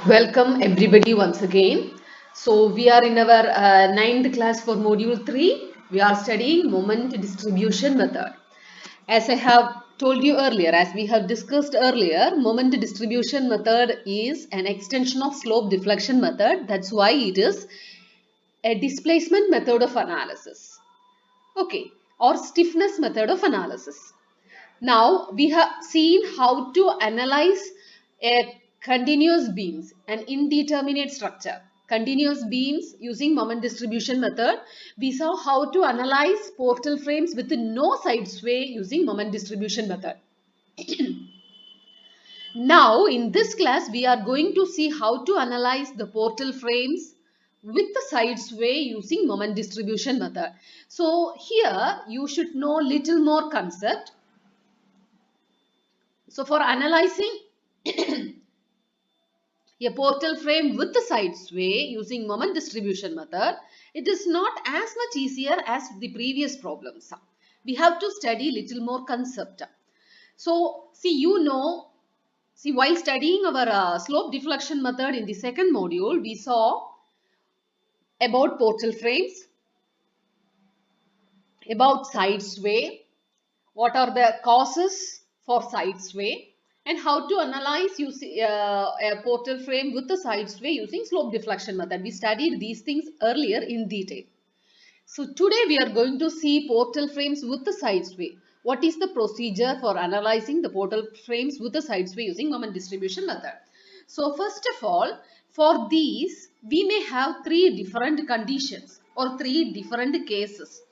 Welcome everybody once again. So we are in our ninth class for module 3. We are studying moment distribution method. As I have told you earlier, as we have discussed earlier, moment distribution method is an extension of slope deflection method. That's why it is a displacement method of analysis. Okay, or stiffness method of analysis. Now we have seen how to analyze a continuous beams, an indeterminate structure. Continuous beams using moment distribution method. We saw how to analyze portal frames with no side sway using moment distribution method. Now in this class we are going to see how to analyze the portal frames with the side sway using moment distribution method. So here you should know little more concept. So for analyzing a portal frame with the side sway using moment distribution method, it is not as much easier as the previous problems. We have to study little more concept. So see while studying our slope deflection method in the second module, we saw about portal frames, about side sway, what are the causes for side sway, and how to analyze a portal frame with the side sway using slope deflection method. We studied these things earlier in detail. So today we are going to see portal frames with the side sway. What is the procedure for analyzing the portal frames with the side sway using moment distribution method? So first of all, for these we may have three different conditions or three different cases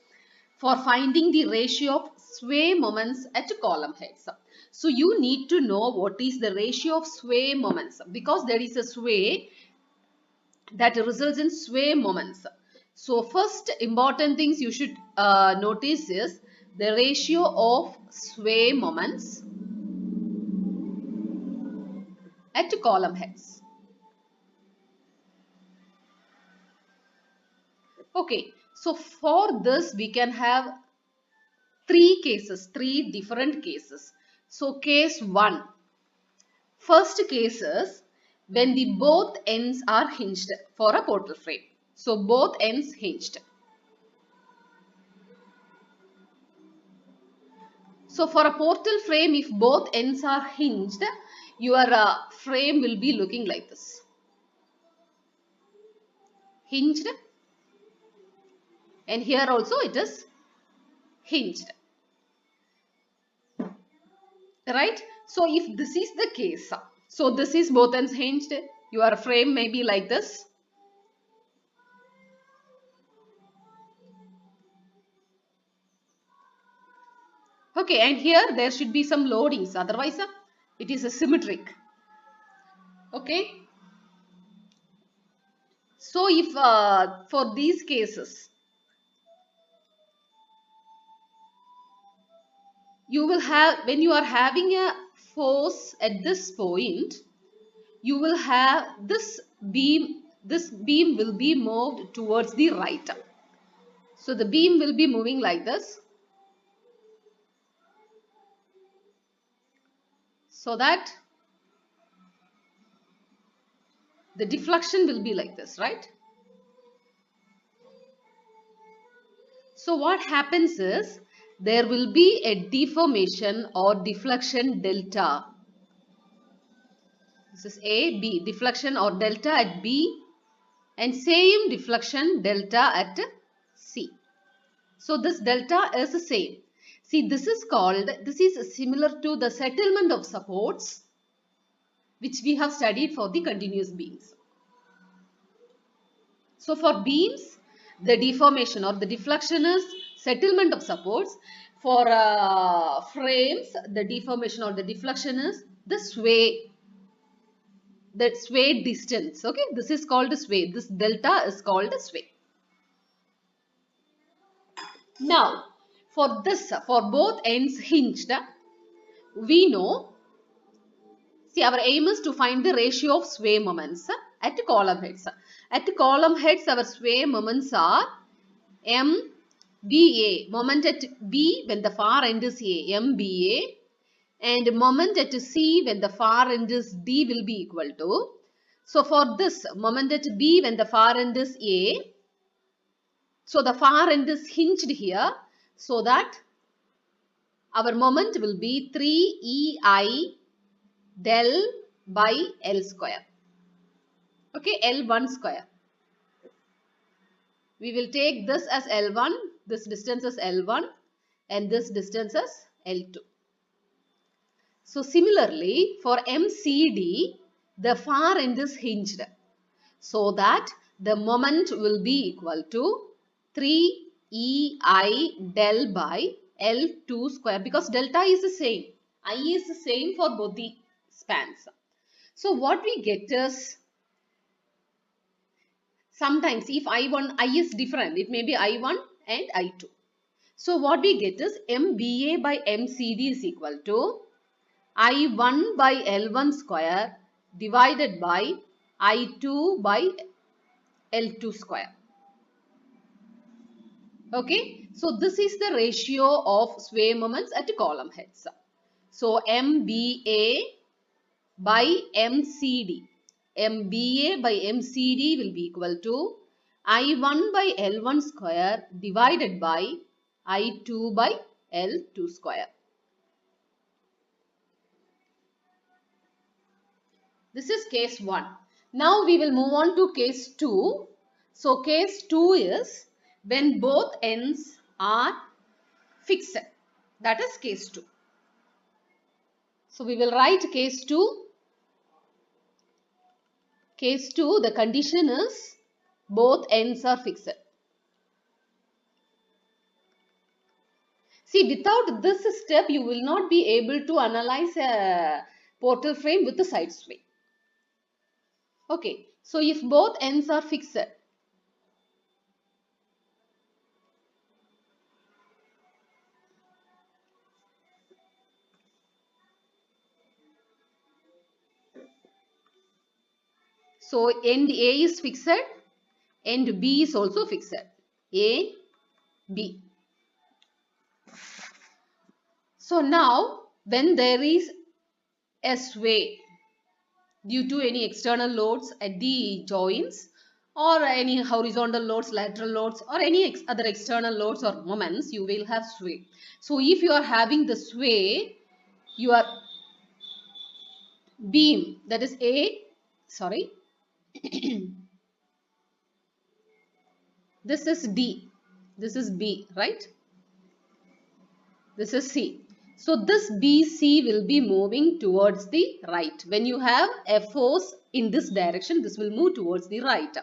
for finding the ratio of sway moments at column heads. So you need to know what is the ratio of sway moments, because there is a sway that results in sway moments. So first important things you should notice is the ratio of sway moments at column heads. Okay, so for this we can have three different cases. So case 1. First case is when the both ends are hinged for a portal frame. So both ends hinged. So for a portal frame, if both ends are hinged, your frame will be looking like this. Hinged, and here also it is hinged. Right? So if this is the case, so this is both ends hinged, your frame may be like this. Okay, and here there should be some loadings, otherwise it is a symmetric. Okay. So if for these cases, you will have, when you are having a force at this point, you will have this beam will be moved towards the right. So the beam will be moving like this, so that the deflection will be like this, right? So what happens is there will be a deformation or deflection delta. This is A, B, deflection or delta at B, and same deflection delta at C. So this delta is the same. See, this is similar to the settlement of supports which we have studied for the continuous beams. So for beams, the deformation or the deflection is settlement of supports. For frames, the deformation or the deflection is the sway distance. Okay, this is called a sway. This delta is called a sway. Now, for both ends hinged, we know, see, our aim is to find the ratio of sway moments at column heads. At column heads, our sway moments are MBA, moment at B when the far end is A, MBA, and moment at C when the far end is D will be equal to So for this moment at B, when the far end is A, so the far end is hinged here, so that our moment will be 3EI del by L square. Okay, L1 square. We will take this as L1, this distance is L1 and this distance is L2. So similarly for MCD, the far end is hinged, so that the moment will be equal to 3EI del by L2 square, because delta is the same. I is the same for both the spans. So what we get is, sometimes if I is different, it may be I1 and I2. So what we get is MBA by MCD is equal to I1 by L1 square divided by I2 by L2 square. Okay, so this is the ratio of sway moments at column heads. So MBA by MCD. MBA by MCD will be equal to I1 by L1 square divided by I2 by L2 square. This is case 1. Now we will move on to case 2. So case 2 is when both ends are fixed. That is case 2. So we will write case 2. Case 2, the condition is both ends are fixed. See, without this step, you will not be able to analyze a portal frame with the Sidesway. Okay, so if both ends are fixed, so end A is fixed, end B is also fixed. A, B. So now, when there is a sway due to any external loads at the joints, or any horizontal loads, lateral loads, or any other external loads or moments, you will have sway. So if you are having the sway, your beam, that is this is D, this is B, right? This is C. So this BC will be moving towards the right. When you have a force in this direction, this will move towards the right.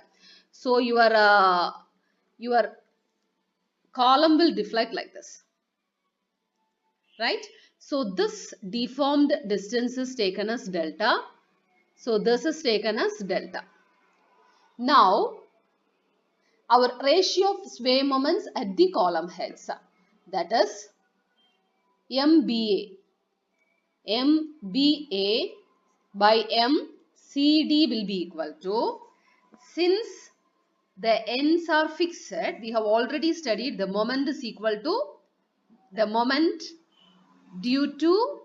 So your column will deflect like this, right? So this deformed distance is taken as delta. So this is taken as delta. Now our ratio of sway moments at the column heads, that is MBA. MBA by MCD will be equal to, since the ends are fixed, we have already studied the moment is equal to the moment due to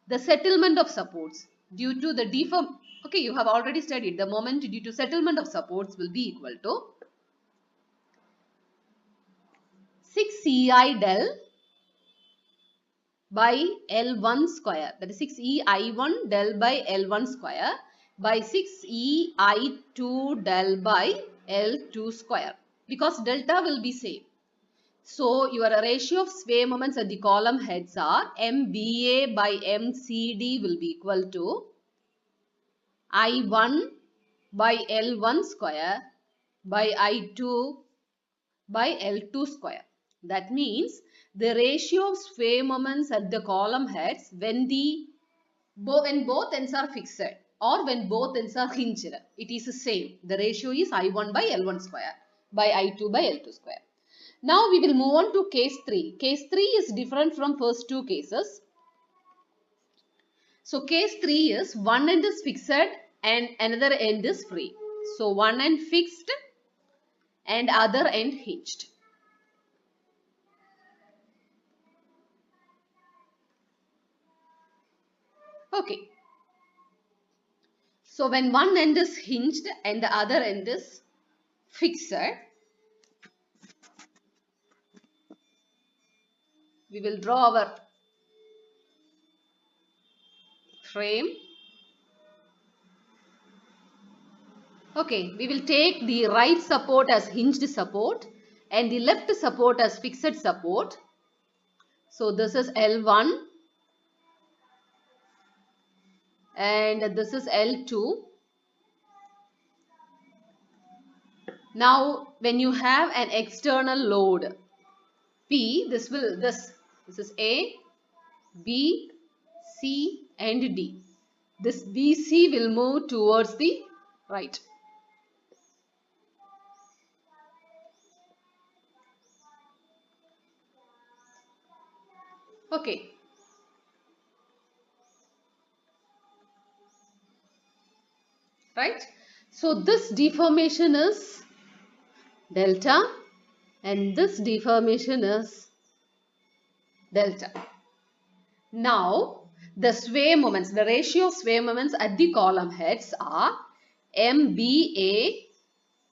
the settlement of supports, due to the deform. Okay, you have already studied the moment due to settlement of supports will be equal to 6EI del by L1 square, that is 6EI1 del by L1 square by 6EI2 del by L2 square, because delta will be same. So your ratio of sway moments at the column heads are MBA by MCD will be equal to I1 by L1 square by I2 by L2 square. That means the ratio of sway moments at the column heads when both ends are fixed or when both ends are hinged, it is the same. The ratio is I1 by L1 square by I2 by L2 square. Now we will move on to case 3. Case 3 is different from first two cases. So case 3 is one end is fixed and another end is free. So one end fixed and other end hinged. Okay. So when one end is hinged and the other end is fixed, we will draw our frame. Okay, we will take the right support as hinged support and the left support as fixed support. So this is L1 and this is L2. Now when you have an external load P, this is A, B, C and D. This BC will move towards the right. Okay. Right. So this deformation is delta and this deformation is delta. Now the sway moments, the ratio of sway moments at the column heads are MBA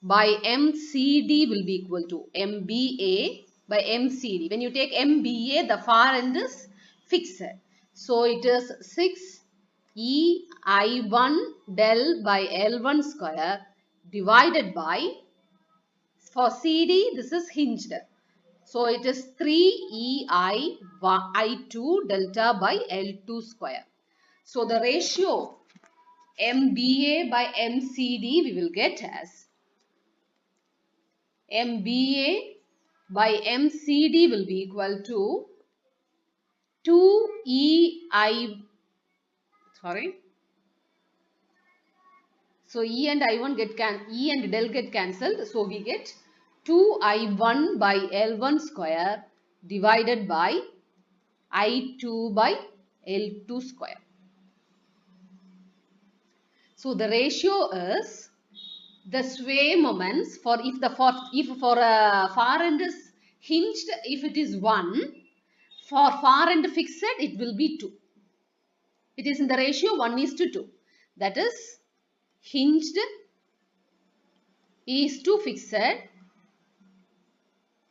by MCD will be equal to MBA by MCD. When you take MBA, the far end is fixed. So it is 6 EI1 del by L1 square divided by, for CD this is hinged. So it is 3 EI2 delta by L2 square. So the ratio MBA by MCD we will get as MBA by MCD will be equal to 2EI, sorry. So E and I1 E and del get cancelled. So we get 2I1 by L1 square divided by I2 by L2 square. So the ratio is the sway moments for a far end is hinged, if it is 1, for far end fixed it will be 2. It is in the ratio 1:2. That is hinged is to fixed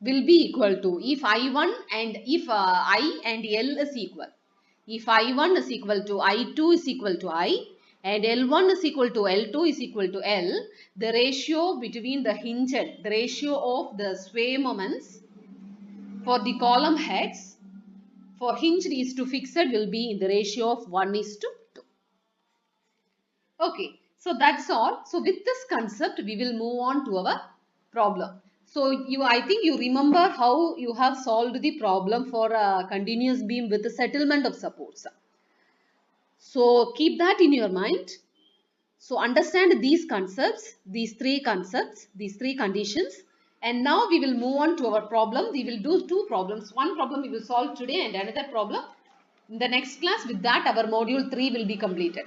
will be equal to, if I1 and if I and L is equal. If I1 is equal to I2 is equal to I and L1 is equal to L2 is equal to L, the ratio between the hinged, the ratio of the sway moments for the column heads for hinged is to fixed will be in the ratio of 1:2. Okay, so that's all. So with this concept, we will move on to our problem. So I think you remember how you have solved the problem for a continuous beam with the settlement of supports. So keep that in your mind. So understand these concepts, these three conditions. And now we will move on to our problem. We will do two problems. One problem we will solve today and another problem in the next class. With that, our module 3 will be completed.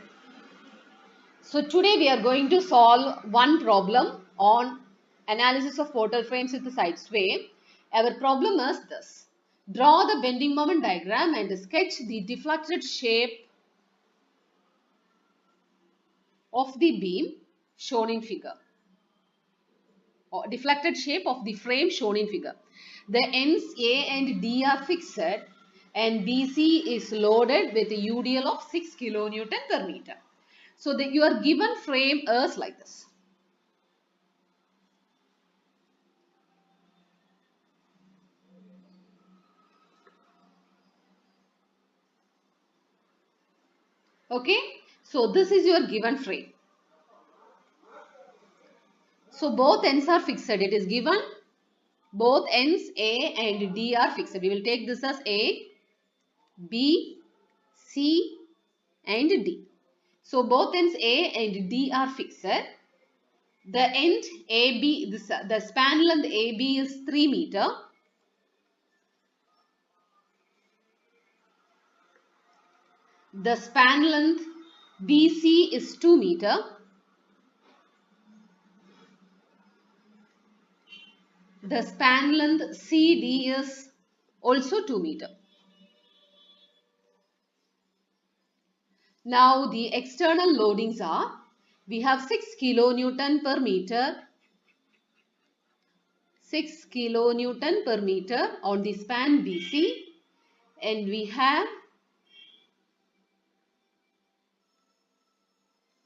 So today we are going to solve one problem on analysis of portal frames with the Sidesway. Our problem is this. Draw the bending moment diagram and sketch the deflected shape of the beam shown in figure. Or deflected shape of the frame shown in figure. The ends A and D are fixed and BC is loaded with a UDL of 6 kN per meter. So your given frame is like this. Okay. So this is your given frame. So both ends are fixed. It is given both ends A and D are fixed. We will take this as A, B, C and D. So both ends A and D are fixed. The end AB, the span length AB is 3 meter. The span length BC is 2 meter. The span length CD is also 2 meter. Now the external loadings are We have 6 kilonewton per meter. 6 kilonewton per meter on the span BC, and we have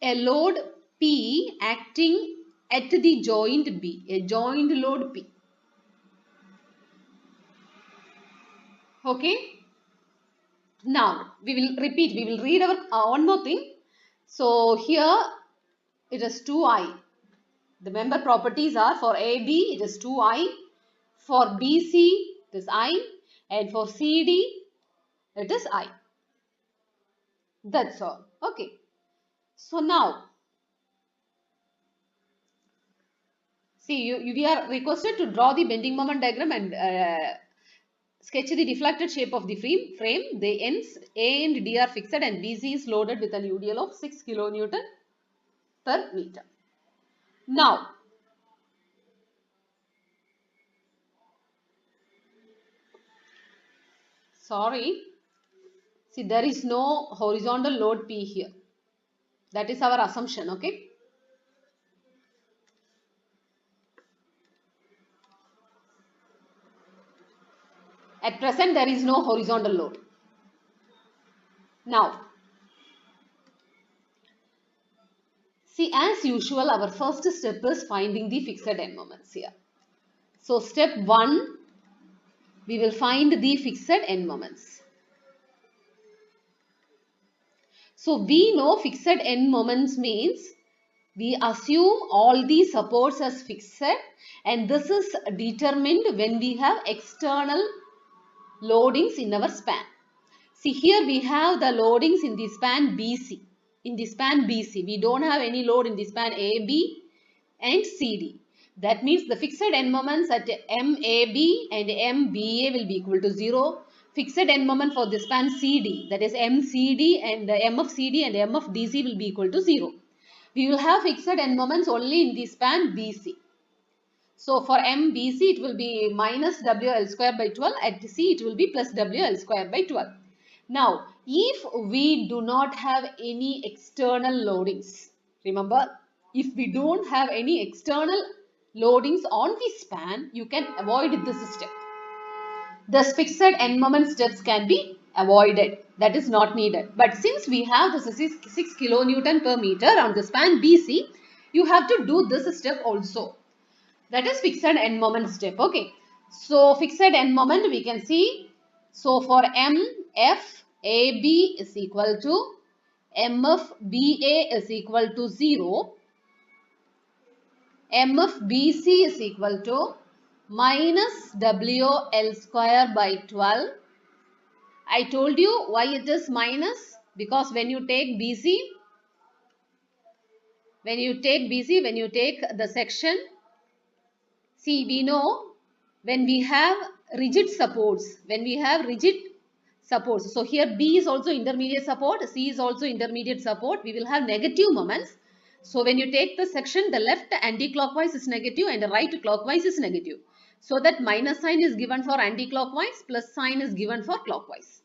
a load P acting at the joint B, a joint load P. Okay. Now we will repeat, we will read our one more thing. So here it is 2I. The member properties are for AB it is 2I, for BC it is I, and for CD it is I. That's all. Okay. So now see, we are requested to draw the bending moment diagram and sketch the deflected shape of the frame. The ends A and D are fixed and BC is loaded with an UDL of 6 kilonewton per meter. Now, sorry, see there is no horizontal load P here. That is our assumption, okay? At present, there is no horizontal load. Now, see, as usual, our first step is finding the fixed end moments here. So, step 1, we will find the fixed end moments. So, we know fixed end moments means we assume all the supports as fixed, and this is determined when we have external loadings in our span. See, here we have the loadings in the span BC. In the span BC, we don't have any load in the span AB and CD. That means the fixed end moments at MAB and MBA will be equal to 0. Fixed end moment for the span CD, that is MCD and MFCD and MFDC will be equal to 0. We will have fixed end moments only in the span BC. So for MBC it will be minus WL square by 12, at C it will be plus WL square by 12. Now, if we do not have any external loadings, remember, if we don't have any external loadings on the span, you can avoid this step. Thus, fixed end moment steps can be avoided. That is not needed. But since we have this 6 kilonewton per meter on the span BC, you have to do this step also. That is fixed end moment step. Okay. So, fixed end moment we can see. So, for MFAB is equal to MFBA is equal to 0. MFBC is equal to minus WL square by 12. I told you why it is minus, because when you take BC, when you take the section, see, we know when we have rigid supports, so here B is also intermediate support, C is also intermediate support, we will have negative moments. So when you take the section, the left anti-clockwise is negative and the right clockwise is negative. So that minus sign is given for anti-clockwise, plus sign is given for clockwise.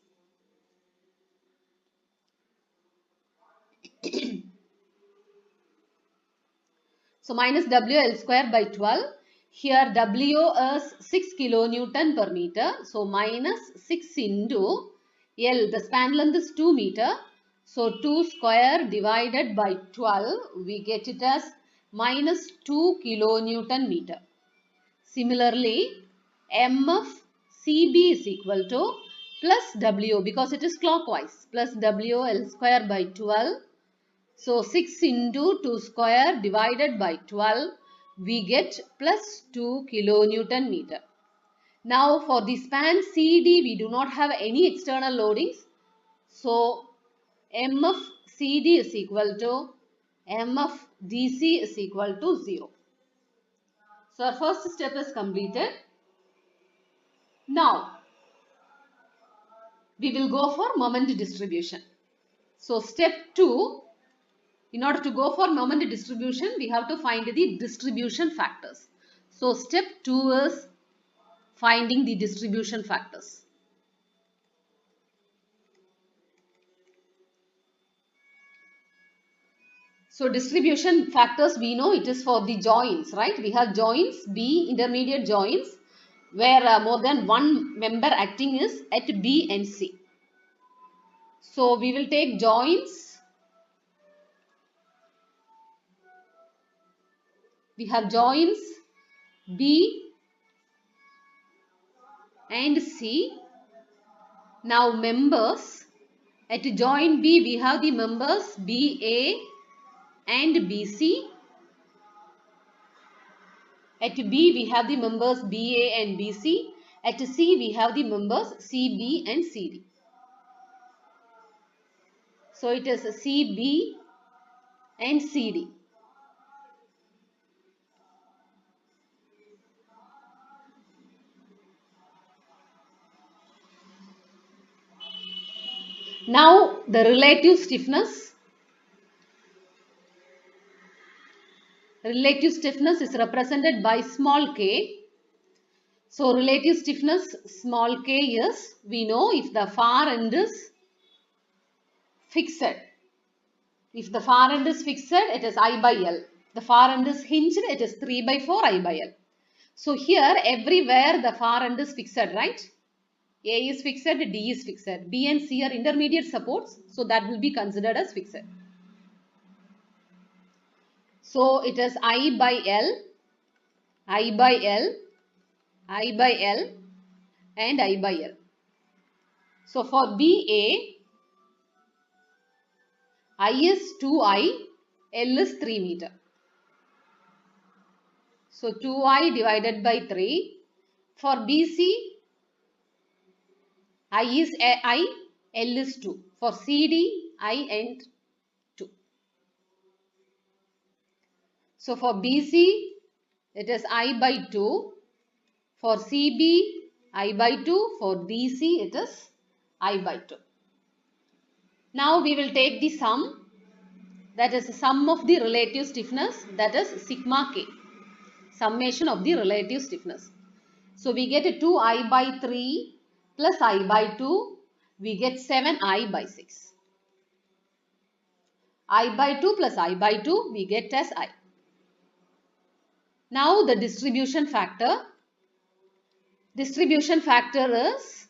So minus WL square by 12. Here W is 6 kilonewton per meter. So minus 6 into L, the span length is 2 meter. So 2 square divided by 12, we get it as minus 2 kilonewton meter. Similarly, MFCB is equal to plus W, because it is clockwise, plus WL square by 12. So 6 into 2 square divided by 12, we get plus 2 kilonewton meter. Now for the span CD, we do not have any external loadings. So MFCD is equal to MFDC is equal to 0. So our first step is completed. Now we will go for moment distribution. So step 2. In order to go for moment distribution, we have to find the distribution factors. So, step 2 is finding the distribution factors. So distribution factors, we know it is for the joints, right? We have joints, B, intermediate joints, where more than one member acting is at B and C. So we will take joints. We have joints B and C. Now members, at joint B we have the members BA and BC. At B we have the members BA and BC. At C we have the members CB and CD. So it is CB and CD. Now the relative stiffness. Relative stiffness is represented by small k. So relative stiffness small k is, we know if the far end is fixed. If the far end is fixed, it is I by L. The far end is hinged, it is 3 by 4 I by L. So here everywhere the far end is fixed, right? A is fixed, D is fixed. B and C are intermediate supports, so that will be considered as fixed. So it is I by L, I by L, I by L and I by L. So for BA, I is 2I, L is 3 meter. So 2I divided by 3. For BC, I is I, L is 2. For CD, I and 2. So for BC, it is I by 2. For CB, I by 2. For DC, it is I by 2. Now we will take the sum. That is the sum of the relative stiffness. That is sigma k. Summation of the relative stiffness. So we get 2I by 3 plus I by 2. We get 7I by 6. I by 2 plus I by 2, we get as I. Now the distribution factor. Distribution factor is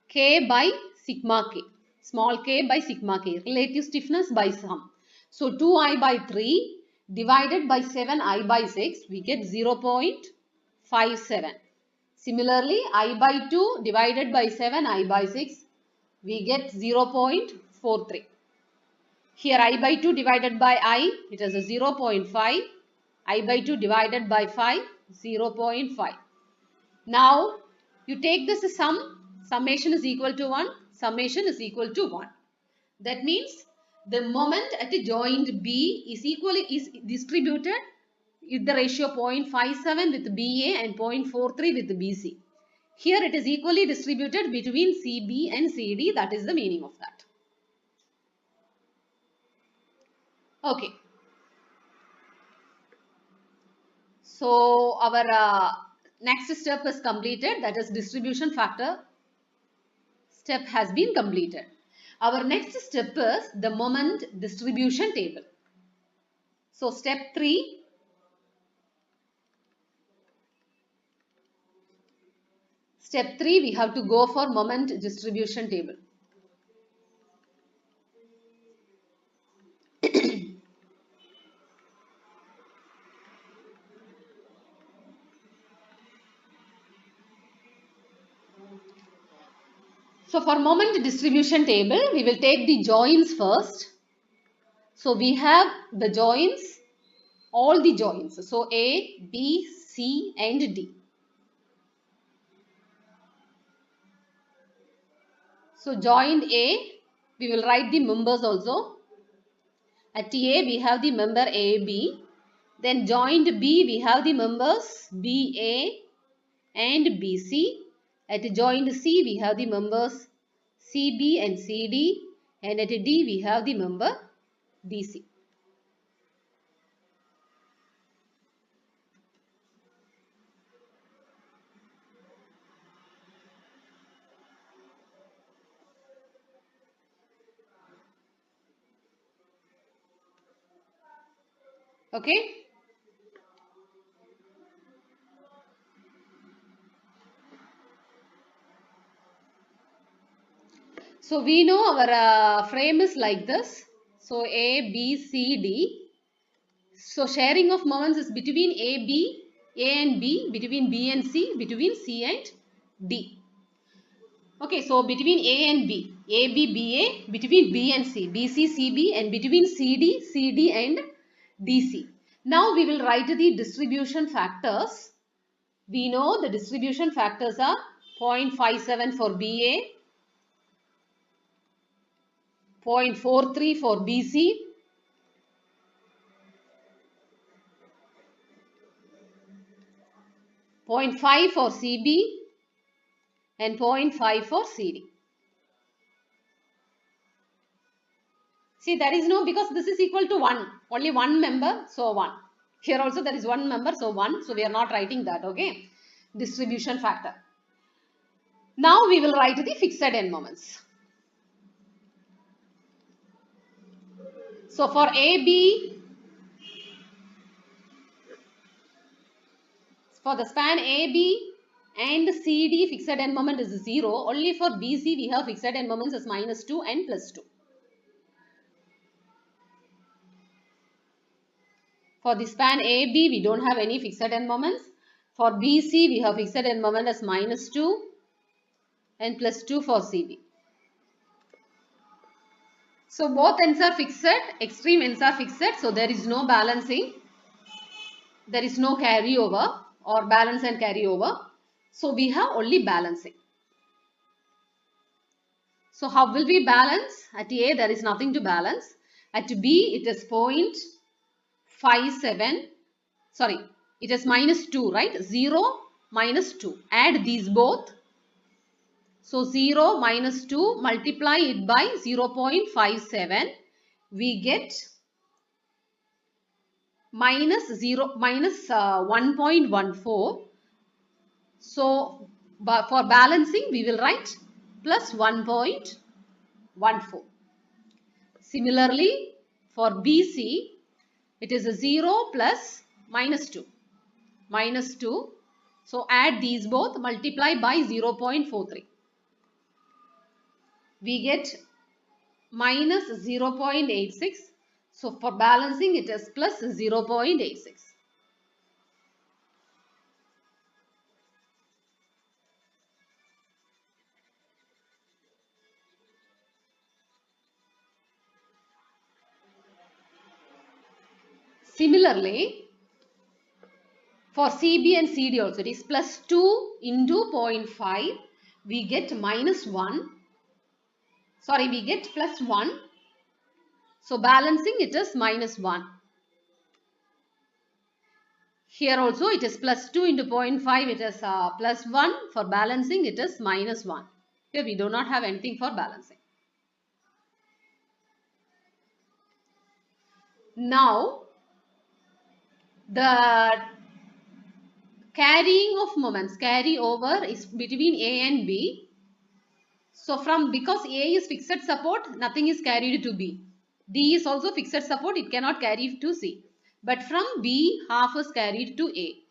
K by sigma K. Small k by sigma k. Relative stiffness by sum. So 2I by 3 divided by 7I by 6, we get 0.57. Similarly, I by 2 divided by 7I by 6, we get 0.43. Here I by 2 divided by I, it is a 0.5. I by 2 divided by 5, 0.5. Now, you take this sum, summation is equal to 1, summation is equal to 1. That means the moment at a joint B is distributed with the ratio 0.57 with BA and 0.43 with BC. Here it is equally distributed between CB and CD. That is the meaning of that. Okay. So our next step is completed. That is distribution factor step has been completed. Our next step is the moment distribution table. So step 3. Step 3, we have to go for moment distribution table. So for moment distribution table, we will take the joints first. So we have the joints, all the joints. So A, B, C and D. So joint A, we will write the members also. At A, we have the member AB. Then joint B, we have the members BA and BC. At joint C, we have the members CB and CD. And at D, we have the member DC. Okay. So we know our frame is like this. So A, B, C, D. So sharing of moments is between A and B, between B and C, between C and D. Okay, so between A and B, BA, between B and C, BC, CB, and between CD and DC. Now we will write the distribution factors. We know the distribution factors are 0.57 for BA, 0.43 for BC, 0.5 for CB, and 0.5 for CD. See, there is no, because this is equal to 1. Only one member, so 1. Here also there is one member, so 1. So we are not writing that, okay? Distribution factor. Now we will write the fixed end moments. So for AB, for the span AB and CD, fixed end moment is 0. Only for BC we have fixed end moments as -2 and +2. For the span AB, we don't have any fixed end moments. For BC, we have fixed end moment as -2 and +2 for CB. So both ends are fixed, extreme ends are fixed, so there is no balancing. There is no carryover or balance and carryover. So we have only balancing. So how will we balance? At A, there is nothing to balance. At B, it is 0.57. Sorry, it is -2, right? 0, -2. Add these both. So 0 minus 2, multiply it by 0.57. We get minus 1.14. So for balancing, we will write plus 1.14. Similarly, for BC, it is a 0 plus -2. -2. So add these both, multiply by 0.43. We get minus 0.86. So for balancing, it is plus 0.86. Similarly, for CB and CD also, it is plus 2 into 0.5. We get minus 1. Sorry, we get plus 1. So balancing, it is minus 1. Here also, it is plus 2 into 0.5. It is plus 1. For balancing, it is minus 1. Here we do not have anything for balancing. Now, the carrying of moments, carry over is between A and B. So because A is fixed support, nothing is carried to B. D is also fixed support, it cannot carry to C. But from B, half is carried to A.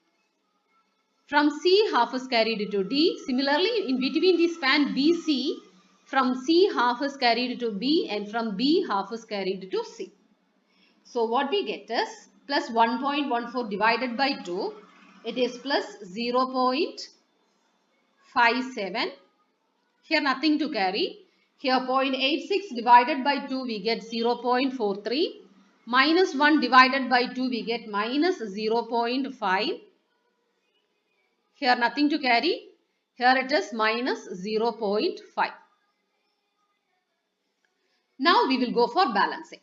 From C, half is carried to D. Similarly, in between the span BC, from C, half is carried to B, and from B, half is carried to C. So what we get is plus 1.14 divided by 2. It is plus 0.57. Here nothing to carry. Here 0.86 divided by 2 we get 0.43. Minus 1 divided by 2 we get minus 0.5. Here nothing to carry. Here it is minus 0.5. Now we will go for balancing.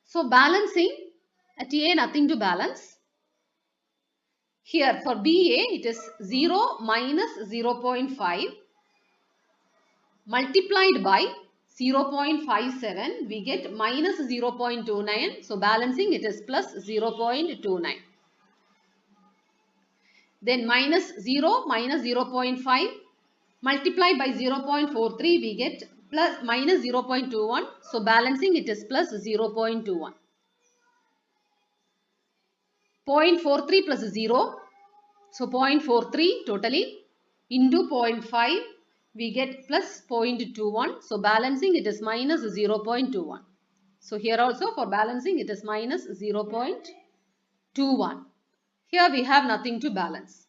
So balancing, at A nothing to balance. Here for BA it is 0 minus 0.5 multiplied by 0.57, we get minus 0.29. So balancing, it is plus 0.29. Then minus 0 minus 0.5 multiplied by 0.43, we get plus minus 0.21. So balancing it is plus 0.21. 0.43 plus 0. So 0.43 totally into 0.5 we get plus 0.21. So balancing it is minus 0.21. So here also for balancing it is minus 0.21. Here we have nothing to balance.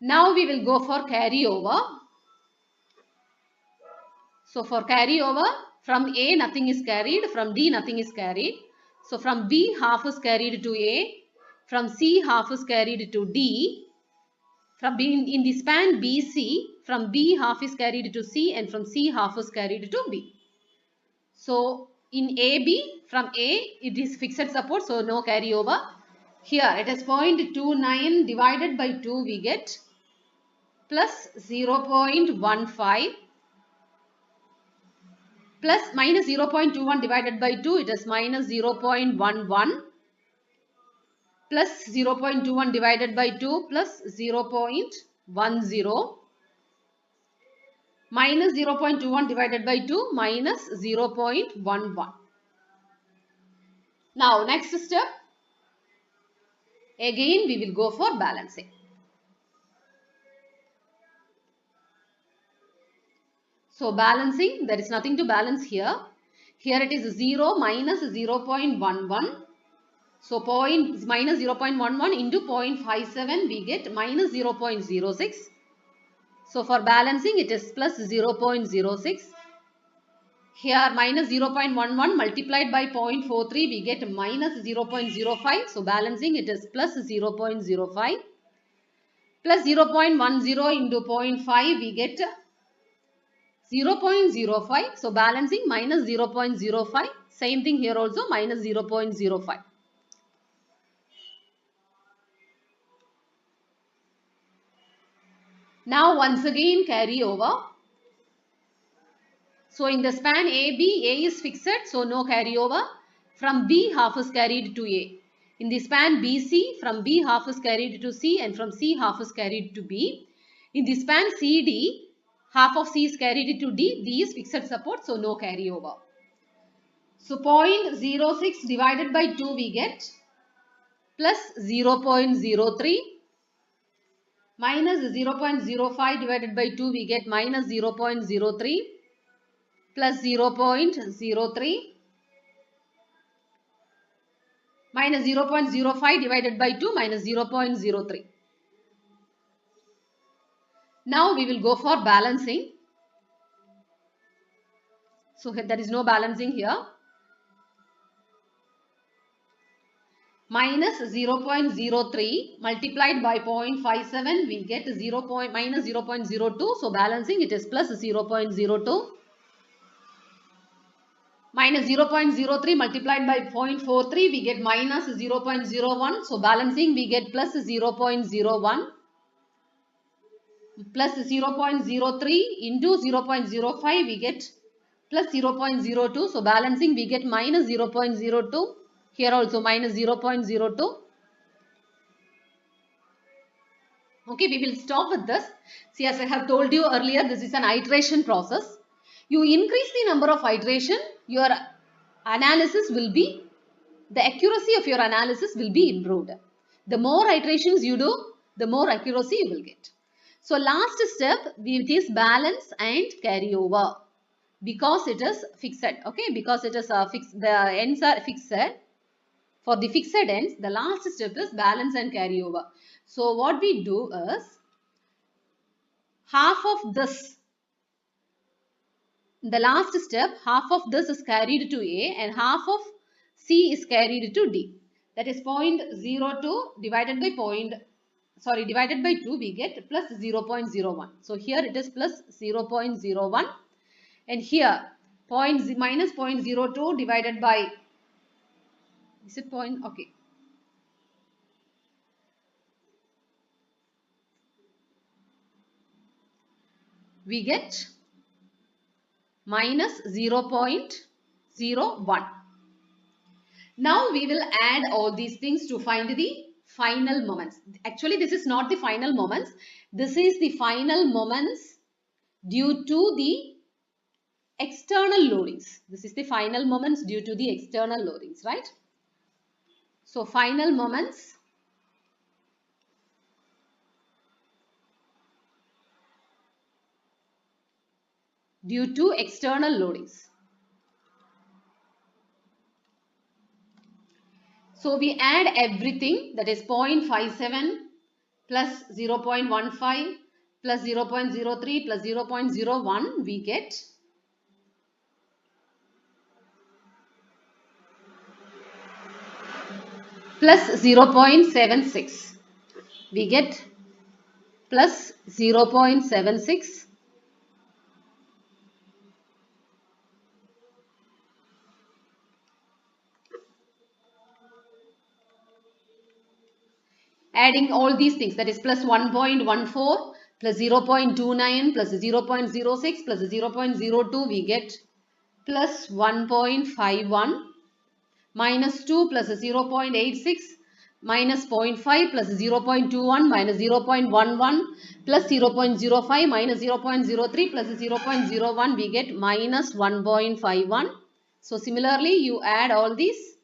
Now we will go for carryover. So for carryover, from A nothing is carried, from D nothing is carried. So from B half is carried to A, from C half is carried to D. From B in the span BC, from B half is carried to C and from C half is carried to B. So in AB, from A it is fixed support, so no carryover. Here it is 0.29 divided by 2 we get plus 0.15 plus minus 0.21 divided by 2 it is minus 0.11 plus 0.21 divided by 2 plus 0.10 minus 0.21 divided by 2 minus 0.11. Now next step, again we will go for balancing. So balancing, there is nothing to balance here. Here it is 0 minus 0.11. So minus 0.11 into 0.57 we get minus 0.06. So for balancing it is plus 0.06. Here minus 0.11 multiplied by 0.43 we get minus 0.05. So balancing it is plus 0.05. Plus 0.10 into 0.5 we get 0.05. So balancing minus 0.05. Same thing here also minus 0.05. Now once again carry over. So in the span AB, A is fixed, so no carryover. From B half is carried to A. In the span BC, from B half is carried to C and from C half is carried to B. In the span CD, half of C is carried to D. D is fixed support, so no carryover. So 0.06 divided by 2 we get plus 0.03 minus 0.05 divided by 2 we get minus 0.03 plus 0.03 minus 0.05 divided by 2 minus 0.03. Now we will go for balancing. So there is no balancing here. Minus 0.03 multiplied by 0.57 we get minus 0.02. So balancing it is plus 0.02. Minus 0.03 multiplied by 0.43 we get minus 0.01. So balancing we get plus 0.01 plus 0.03 into 0.05 we get plus 0.02. So balancing we get minus 0.02. Here also minus 0.02. Okay, we will stop with this. See, as I have told you earlier, this is an iteration process. You increase the number of iteration, your analysis will be, the accuracy of your analysis will be improved. The more iterations you do, the more accuracy you will get. So last step, it is balance and carryover. Because it is fixed, okay, because it is fixed, the ends are fixed. For the fixed ends, the last step is balance and carryover. So what we do is, half of this, the last step, half of this is carried to A and half of C is carried to D. That is 0.02 divided by divided by 2 we get plus 0.01. So here it is plus 0.01 and here minus 0.02 divided by, is it point? Okay. We get minus 0.01. Now we will add all these things to find the final moments. Actually, this is not the final moments. This is the final moments due to the external loadings. This is the final moments due to the external loadings, right? So, final moments due to external loadings. So, we add everything, that is 0.57 plus 0.15 plus 0.03 plus 0.01, we get plus 0.76. We get plus 0.76. Adding all these things, that is plus 1.14 plus 0.29 plus 0.06 plus 0.02, we get plus 1.51 minus 2 plus 0.86 minus 0.5 plus 0.21 minus 0.11 plus 0.05 minus 0.03 plus 0.01, we get minus 1.51. So similarly, you add all these,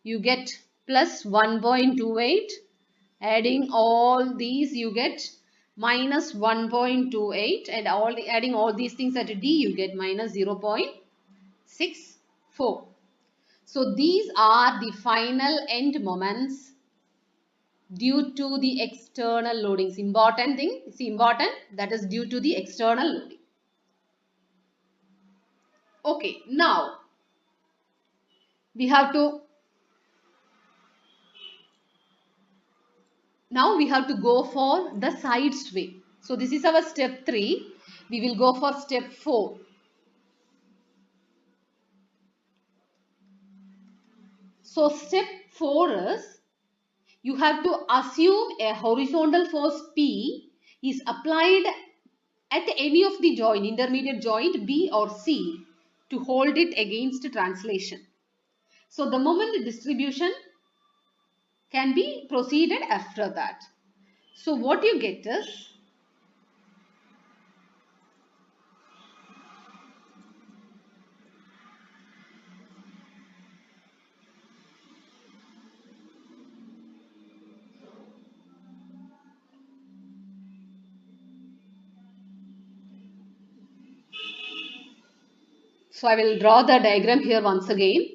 you get plus 1.28. Adding all these, you get minus 1.28, and adding all these things at D, you get minus 0.64. So these are the final end moments due to the external loadings. Important thing, it's important, that is due to the external loading. Okay, now we have to go for the Sidesway. So this is our step 3. We will go for step 4. So step 4 is, you have to assume a horizontal force P is applied at any of the joint, intermediate joint B or C, to hold it against translation. So the moment distribution can be proceeded after that. So what you get is, so I will draw the diagram here once again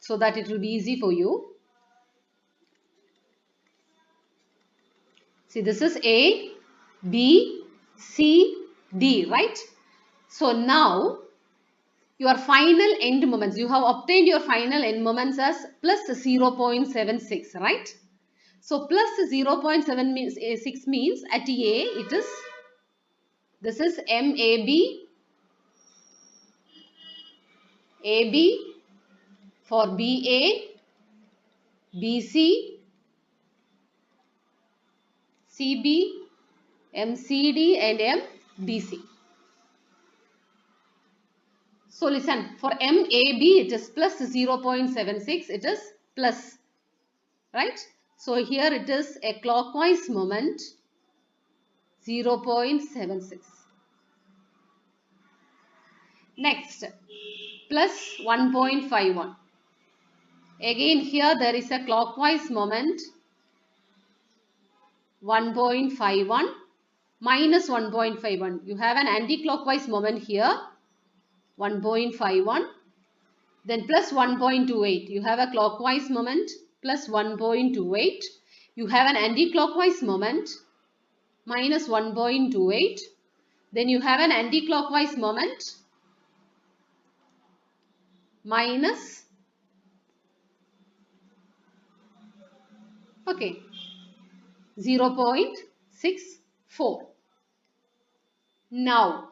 so that it will be easy for you. See, this is A, B, C, D, right? So now your final end moments, you have obtained your final end moments as plus 0.76, right? So plus 0.76 means at A it is, this is MAB, AB for BA, BC, CB, MCD and MDC. So listen, for MAB it is plus 0.76, it is plus, right? So here it is a clockwise moment 0.76. Next, plus 1.51. Again here there is a clockwise moment 1.51 minus 1.51. You have an anti-clockwise moment here 1.51. Then plus 1.28. You have a clockwise moment plus 1.28. You have an anti-clockwise moment minus 1.28. Then you have an anti-clockwise moment minus, okay, 0.64. Now,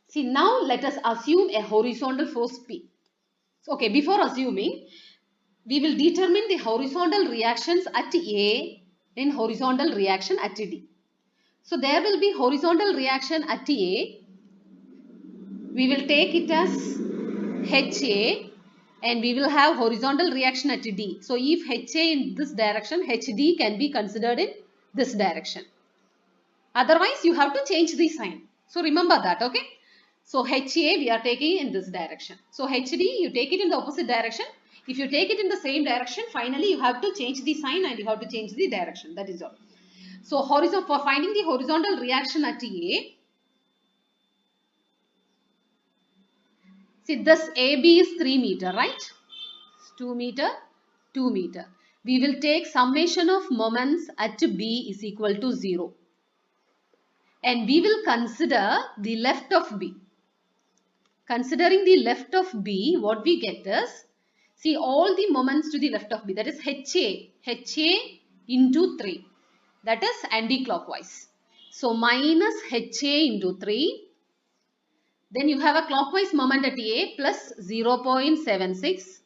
see, now let us assume a horizontal force P. Okay, before assuming, we will determine the horizontal reactions at A and horizontal reaction at D. So there will be horizontal reaction at A. We will take it as HA. and we will have horizontal reaction at D. So if HA in this direction, HD can be considered in this direction. Otherwise, you have to change the sign. So remember that, okay? So HA we are taking in this direction. So HD you take it in the opposite direction. If you take it in the same direction, finally you have to change the sign and you have to change the direction. That is all. So for finding the horizontal reaction at A, see this AB is 3 meter, right? 2 meter, 2 meter. We will take summation of moments at B is equal to 0. And we will consider the left of B. Considering the left of B, what we get is, see all the moments to the left of B, that is HA into 3. That is anti-clockwise. So minus HA into 3. Then you have a clockwise moment at A plus 0.76.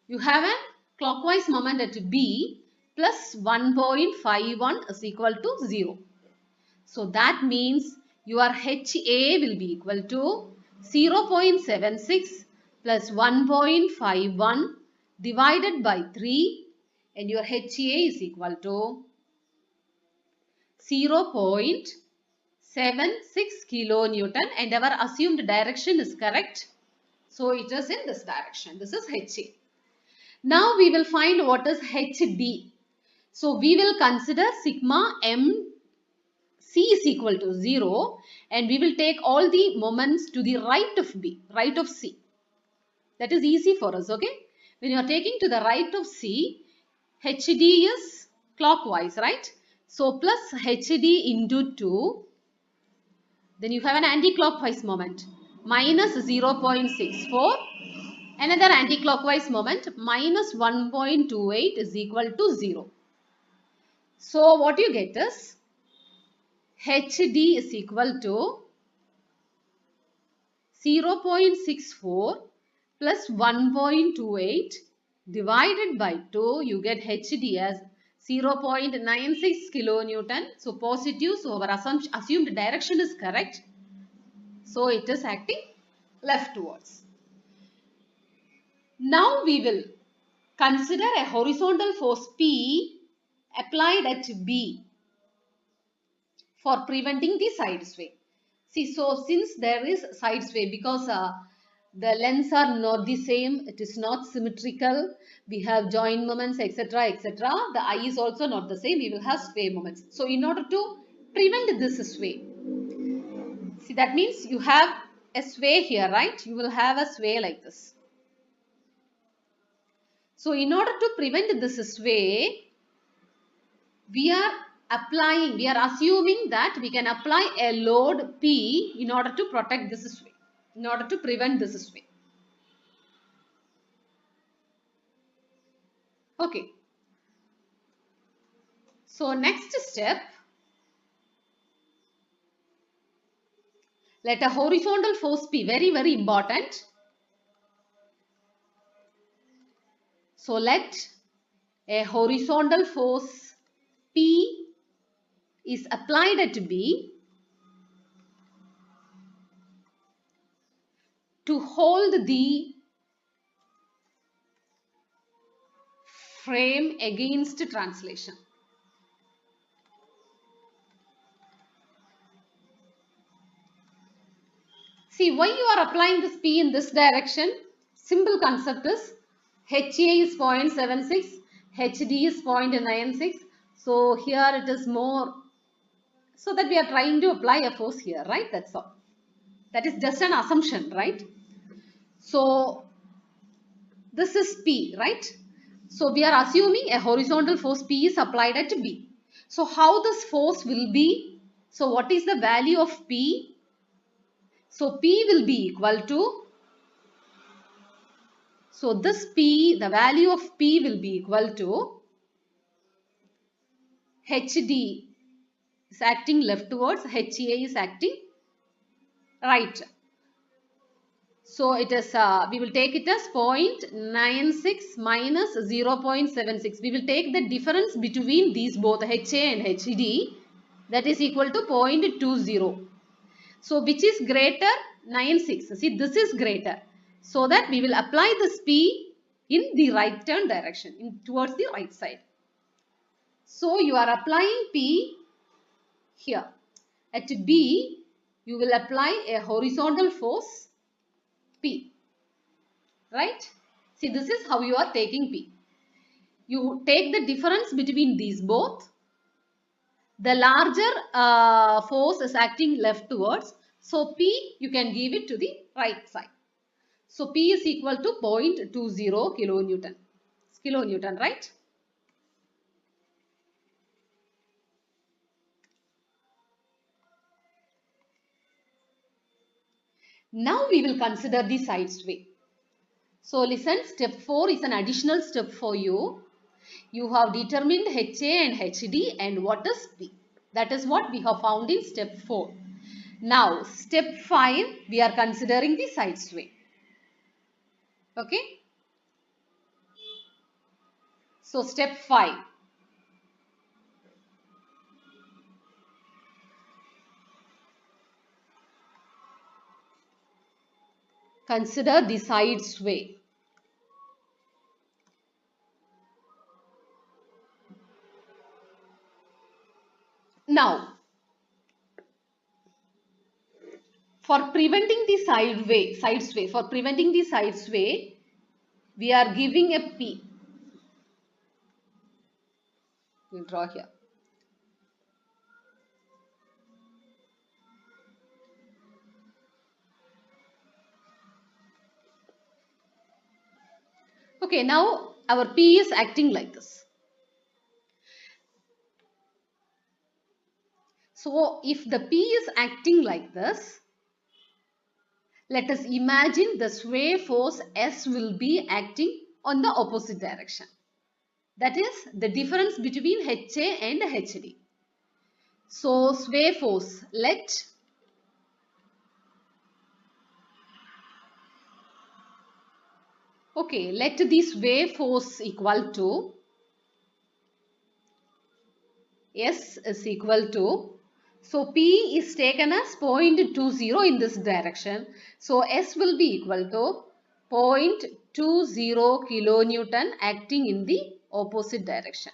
You have a clockwise moment at B plus 1.51 is equal to 0. So that means your HA will be equal to 0.76 plus 1.51 divided by 3 and your HA is equal to 0.76 kilonewton and our assumed direction is correct. So it is in this direction. This is HA. Now we will find what is HD. So we will consider sigma m C is equal to 0 and we will take all the moments to the right of B, right of C. That is easy for us, okay? When you are taking to the right of C, HD is clockwise, right? So plus HD into 2, then you have an anti-clockwise moment, minus 0.64, another anti-clockwise moment, minus 1.28 is equal to 0. So what you get is, HD is equal to 0.64 plus 1.28 divided by 2, you get HD as 0.96 kilonewton. So positive, so our assumed direction is correct. So it is acting leftwards. Now we will consider a horizontal force P applied at B for preventing the side sway. See, so since there is side sway, because the lengths are not the same, it is not symmetrical, we have joint moments, etc., etc. The eye is also not the same, we will have sway moments. So in order to prevent this sway, see, that means you have a sway here, right? You will have a sway like this. So in order to prevent this sway, we are assuming that we can apply a load P in order to protect this sway, in order to prevent this sway. Okay. So next step, let a horizontal force P, very, very important. So let a horizontal force P is applied at B to hold the frame against translation. See, why you are applying this P in this direction? Simple concept is HA is 0.76, HD is 0.96. So here it is more, so that we are trying to apply a force here, right? That's all. That is just an assumption, right? So this is P, right? So we are assuming a horizontal force P is applied at B. So how this force will be? So what is the value of P? So P will be equal to, so this P, the value of P will be equal to HD is acting leftwards, HA is acting right. So it is, we will take it as 0.96 minus 0.76. We will take the difference between these both HA and HD, that is equal to 0.20. So which is greater? 96. See, this is greater. so that we will apply this P in the right turn direction, towards the right side. So you are applying P here. At B, you will apply a horizontal force P. Right? See, this is how you are taking P. You take the difference between these both. The larger force is acting leftwards. So P, you can give it to the right side. So P is equal to 0.20 kilonewton. It's kilonewton, right? Now we will consider the Sidesway. So listen, step 4 is an additional step for you. You have determined HA and HD and what is P. That is what we have found in step 4. Now step 5, we are considering the Sidesway. Okay. So step 5. Consider the Sidesway. Now, for preventing the sidesway, we are giving a P. We'll draw here. Okay, now our P is acting like this. So, if the P is acting like this, let us imagine the sway force S will be acting on the opposite direction. That is the difference between HA and HD. So, sway force, let the sway force equal to S is equal to, so P is taken as 0.20 in this direction. So S will be equal to 0.20 kilonewton acting in the opposite direction.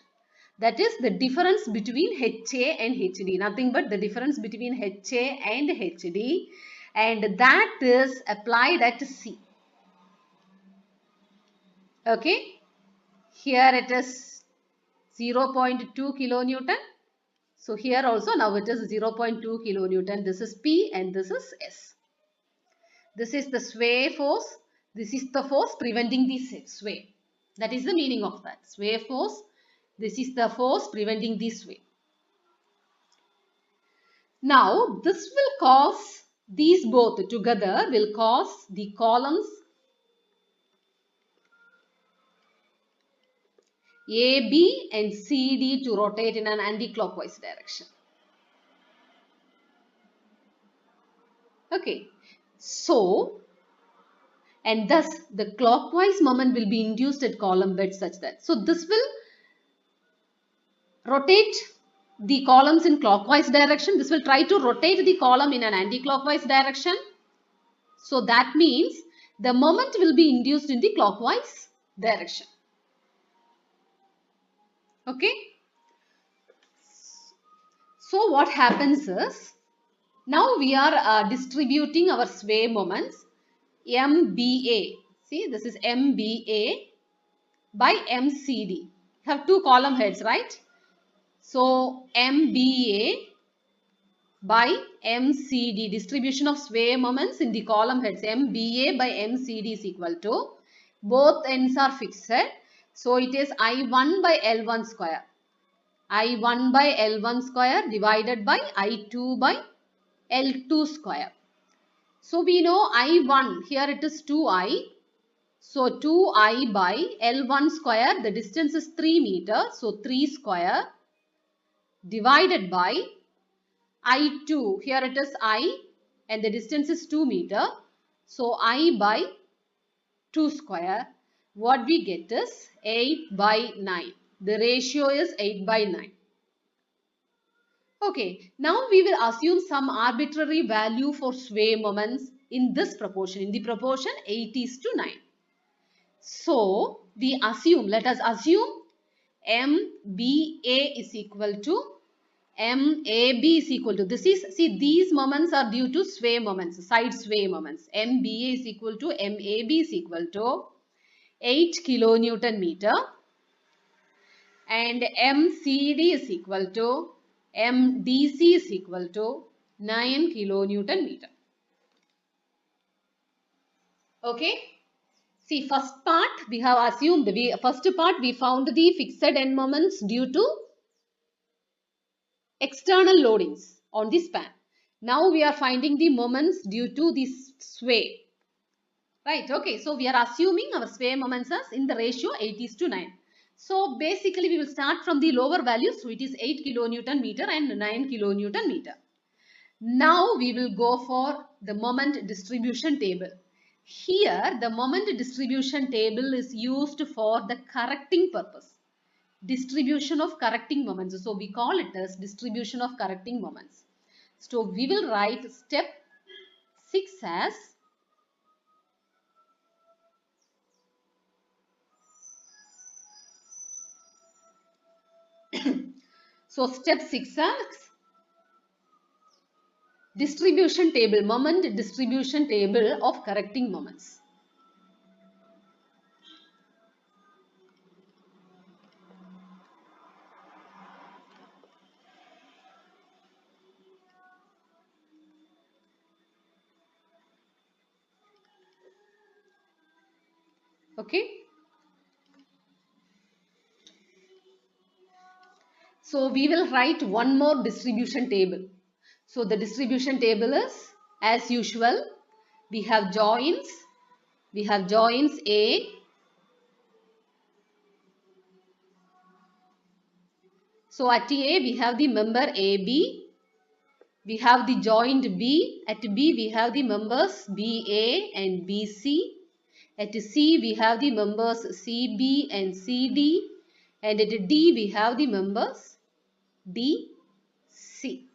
That is the difference between HA and HD. Nothing but the difference between HA and HD, and that is applied at C. Okay. Here it is 0.2 kilonewton. So here also now it is 0.2 kilonewton. This is P and this is S. This is the sway force. This is the force preventing the sway. That is the meaning of that. Sway force. This is the force preventing the sway. Now this will cause, these both together will cause the columns AB and CD to rotate in an anti-clockwise direction. Okay, so, and thus the clockwise moment will be induced at column bed such that, so this will rotate the columns in clockwise direction. This will try to rotate the column in an anti-clockwise direction. So that means the moment will be induced in the clockwise direction. Okay. So what happens is, now we are distributing our sway moments MBA. See, this is MBA by MCD. Have two column heads, right? So MBA by MCD, distribution of sway moments in the column heads MBA by MCD is equal to, both ends are fixed. So it is I1 by L1 square. I1 by L1 square divided by I2 by L2 square. So we know I1, here it is 2I. So 2I by L1 square, the distance is 3 meters. So 3 square divided by I2, here it is I and the distance is 2 meters. So I by 2 square, what we get is 8 by 9. The ratio is 8 by 9. Okay, now we will assume some arbitrary value for sway moments in this proportion, in the proportion 8:9. So we assume, let us assume MBA is equal to MAB is equal to, this is, see, these moments are due to sway moments, side sway moments. MBA is equal to MAB is equal to 8 kilonewton meter, and MCD is equal to MDC is equal to 9 kilonewton meter. Okay. See, first part we have assumed, first part we found the fixed end moments due to external loadings on the span. Now we are finding the moments due to this sway. Right, okay, so we are assuming our sway moments as in the ratio 8:9. So basically we will start from the lower values. So it is 8 kilonewton meter and 9 kilonewton meter. Now we will go for the moment distribution table. Here the moment distribution table is used for the correcting purpose. Distribution of correcting moments. So we call it as distribution of correcting moments. So we will write step 6 as so step 6 as distribution table, moment distribution table of correcting moments. Okay. So we will write one more distribution table. So the distribution table is as usual. We have joins. We have joins A. So at A we have the member AB. We have the joint B. At B we have the members BA and BC. At C we have the members CB and CD. And at D we have the members DC.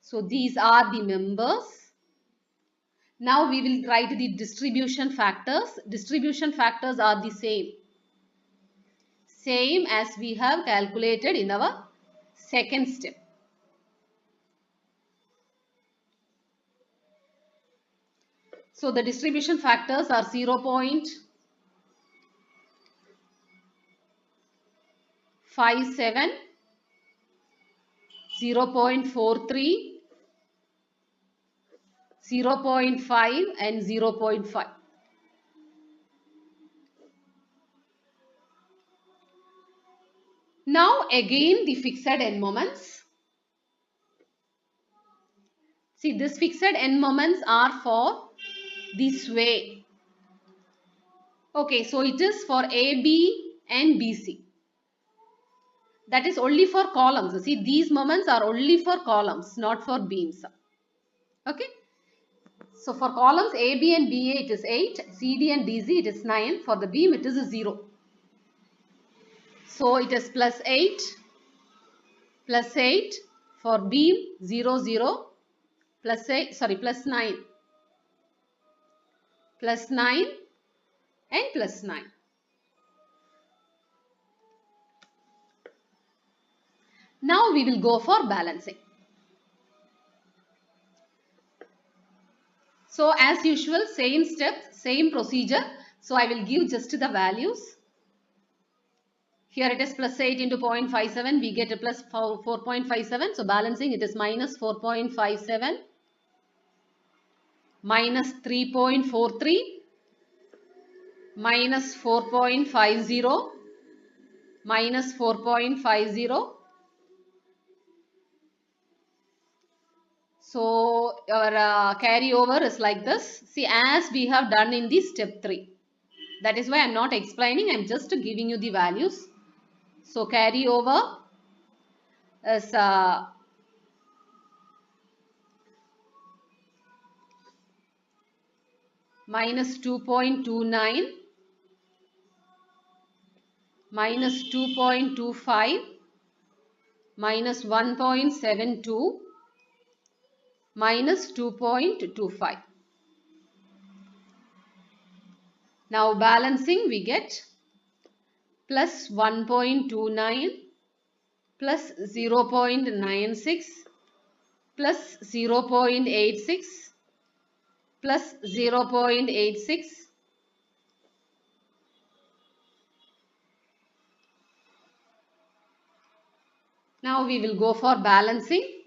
So these are the members. Now we will write the distribution factors. Distribution factors are the same as we have calculated in our second step. So the distribution factors are 0.57, 0.43, 0.5 and 0.5. Now again the fixed end moments. See, this fixed end moments are for the sway. Okay, so it is for AB and BC. That is only for columns. See, these moments are only for columns, not for beams. Okay. So for columns AB and BA it is 8, CD and DC it is 9. For the beam it is 0. So it is plus 8 for beam 0 0 plus 8, sorry, plus 9 and plus 9. Now we will go for balancing. So as usual, same steps, same procedure. So I will give just the values. Here it is plus 8 into 0.57, we get a plus 4.57. So balancing it is minus 4.57, minus 3.43, minus 4.50, minus 4.50. So our carryover is like this. See, as we have done in the step 3. That is why I am not explaining, I am just giving you the values. So carryover is minus 2.29, minus 2.25, minus 1.72, minus 2.25. Now balancing, we get plus 1.29 plus 0.96 plus 0.86 plus 0.86. Now we will go for balancing.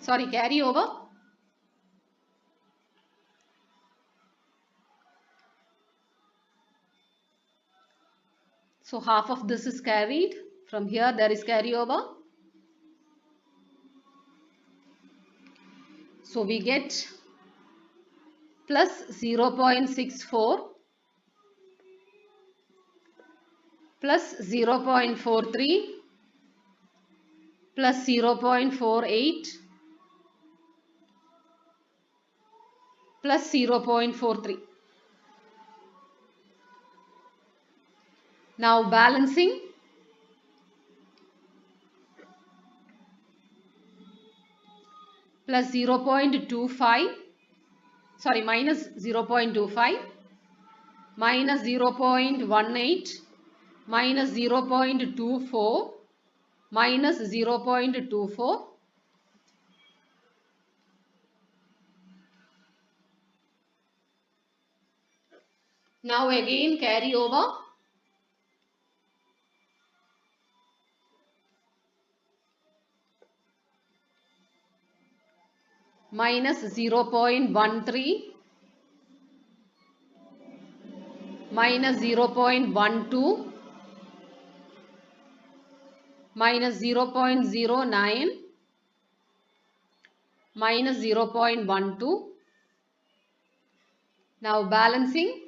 Sorry, carry over. So half of this is carried. From here there is carry over. So we get plus 0.64 plus 0.43 plus 0.48 plus 0.43. Now balancing. Plus 0.25, sorry, minus 0.25, minus 0.18, minus 0.24, minus 0.24, now again carry over. Minus 0.13, minus 0.12, minus 0.09, minus 0.12. Now balancing.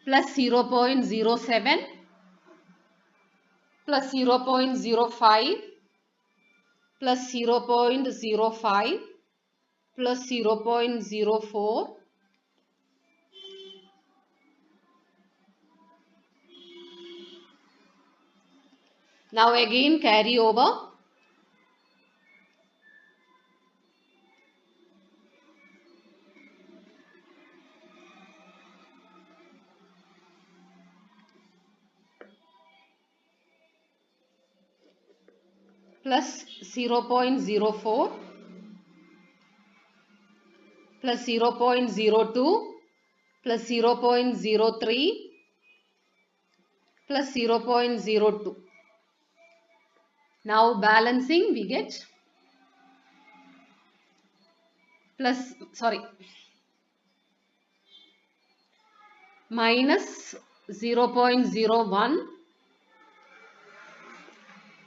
Plus 0.07, plus 0.05, plus 0.05, plus 0.04, now again carry over. Plus 0.04, plus 0.02, plus 0.03, plus 0.02. Now balancing, we get plus, sorry, minus 0.01,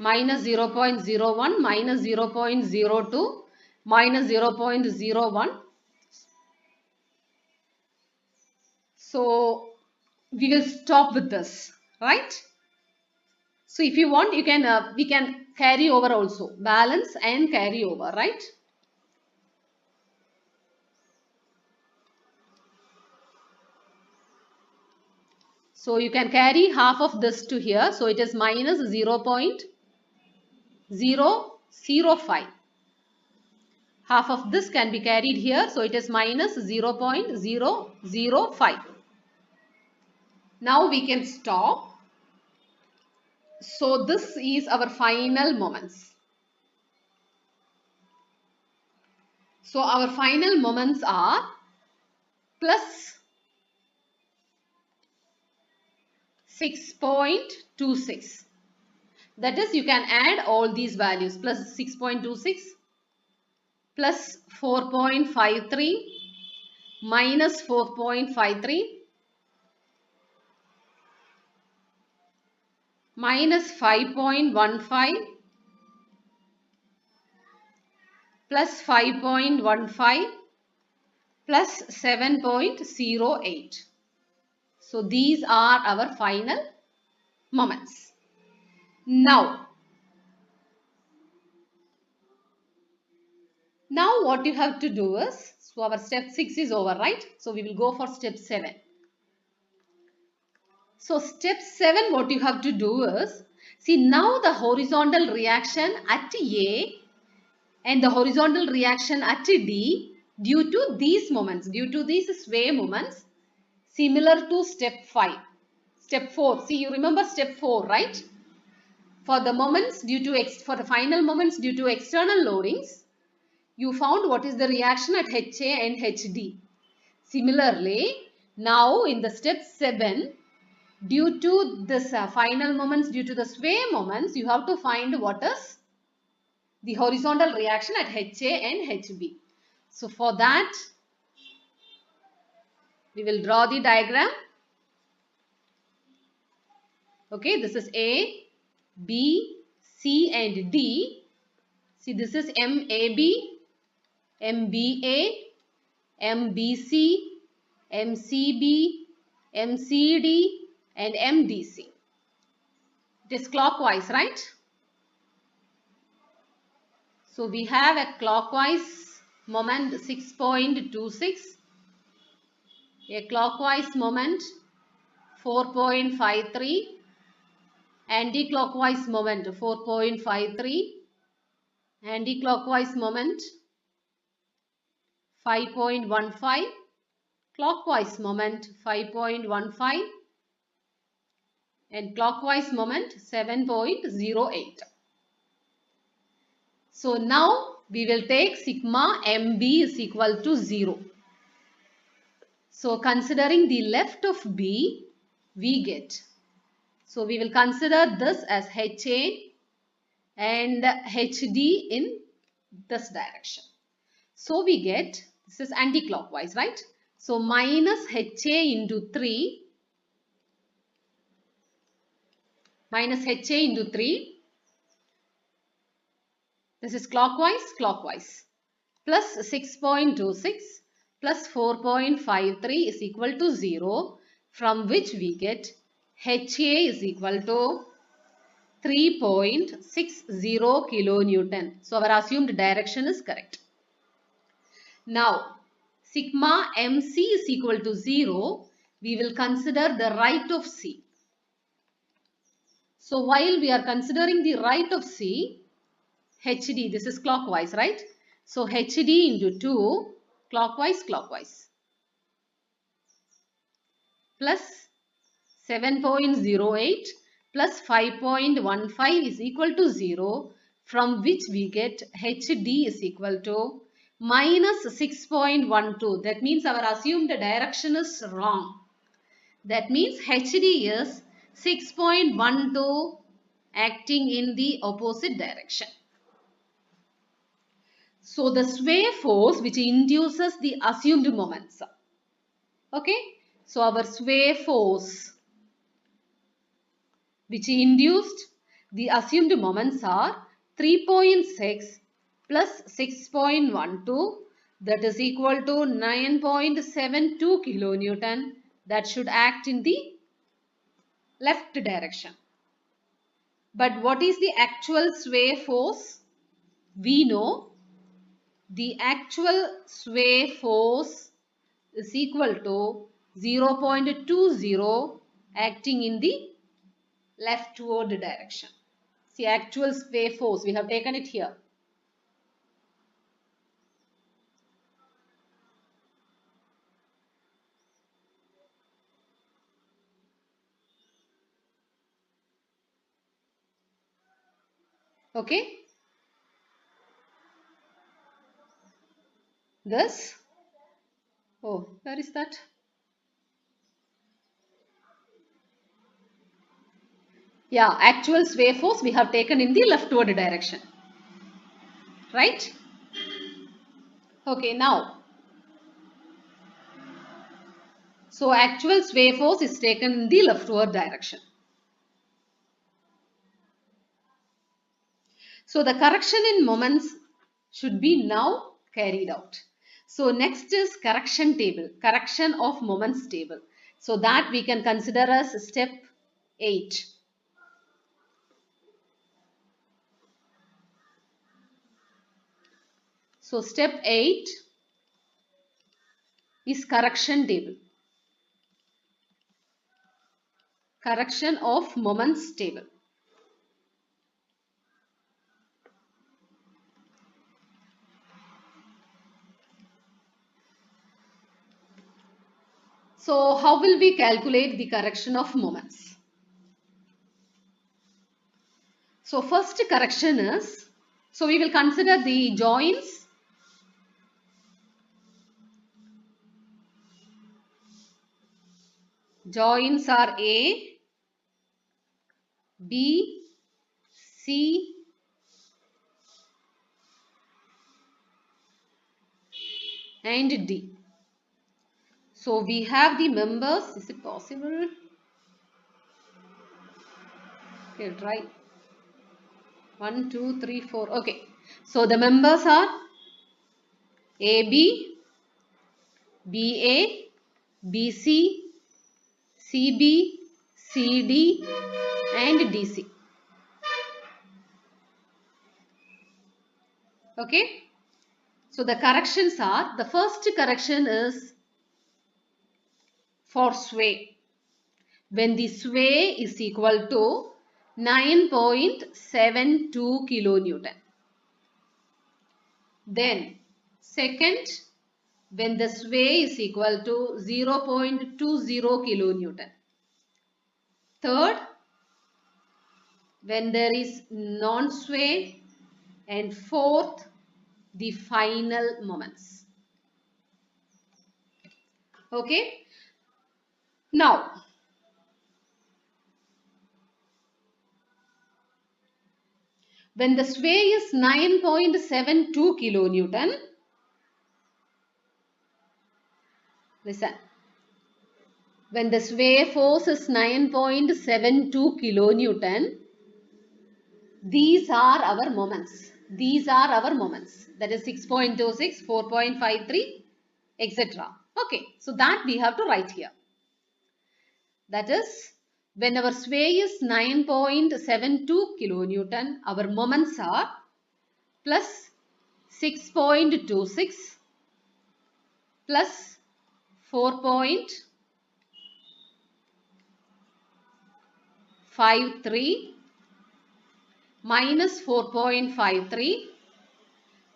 minus 0.01, minus 0.02, minus 0.01. So we will stop with this, right? So if you want, you can we can carry over also, balance and carry over, right? So you can carry half of this to here. So it is minus 0.005. Half of this can be carried here. So it is minus 0.005. Now we can stop. So this is our final moments. So our final moments are plus 6.26. That is, you can add all these values, plus 6.26, plus 4.53, minus 4.53, minus 5.15, plus 5.15, plus 7.08. So these are our final moments. Now what you have to do is, So our step 6 is over, right? So we will go for step 7. So step 7, what you have to do is, see now the horizontal reaction at A and the horizontal reaction at D due to these moments, due to these sway moments, similar to step 5. Step 4, see you remember step 4, right? For the moments due to, for the final moments due to external loadings, you found what is the reaction at HA and HD. Similarly, now in the step 7, due to this final moments, due to the sway moments, you have to find what is the horizontal reaction at HA and HB. So for that, we will draw the diagram. Okay, this is A, B, C and D. See, this is MAB, MBA, MBC, MCB, MCD and MDC. It is clockwise, right? So we have a clockwise moment 6.26, a clockwise moment 4.53, anti-clockwise moment 4.53, anti-clockwise moment 5.15, clockwise moment 5.15 and clockwise moment 7.08. So now we will take sigma MB is equal to 0. So considering the left of B, we get. So we will consider this as HA and HD in this direction. So we get, this is anti-clockwise, right? So minus HA into 3, minus HA into 3. This is clockwise, clockwise. Plus 6.26 plus 4.53 is equal to 0, from which we get HA is equal to 3.60 kilonewton. So our assumed direction is correct. Now, sigma MC is equal to 0. We will consider the right of C. So while we are considering the right of C, HD, this is clockwise, right? So HD into 2, clockwise, clockwise. Plus 7.08 plus 5.15 is equal to 0, from which we get HD is equal to minus 6.12. That means our assumed direction is wrong. That means HD is 6.12 acting in the opposite direction. So the sway force which induces the assumed moments. Okay. So our sway force which induced the assumed moments are 3.6 plus 6.12, that is equal to 9.72 kilonewton, that should act in the left direction. But what is the actual sway force? We know the actual sway force is equal to 0.20 acting in the leftward direction. See, actual sway force, we have taken it here. Okay. This. Oh, where is that? Yeah, actual sway force we have taken in the leftward direction. Right? Okay, now. So, actual sway force is taken in the leftward direction. So, the correction in moments should be now carried out. So, next is correction table, correction of moments table. So, that we can consider as step 8. So, step 8, is correction table. Correction of moments table. So how will we calculate the correction of moments? So first correction is, so we will consider the joints. Joints are A, B, C, and D. So we have the members. Is it possible? Okay, try. 1, 2, 3, 4. Okay. So the members are AB, BA, BC, CB, CD, and DC. Okay. So the corrections are, the first correction is for sway. When the sway is equal to 9.72 kilonewton. Then second, when the sway is equal to 0.20 kilonewton. Third, when there is non-sway. And fourth, the final moments. Okay. Now, when the sway is 9.72 kilonewton, listen. When the sway force is 9.72 kilonewton, these are our moments. These are our moments. That is 6.26, 4.53, etc. Okay. So that we have to write here. That is, when our sway is 9.72 kilonewton, our moments are plus 6.26 plus 4.53 minus 4.53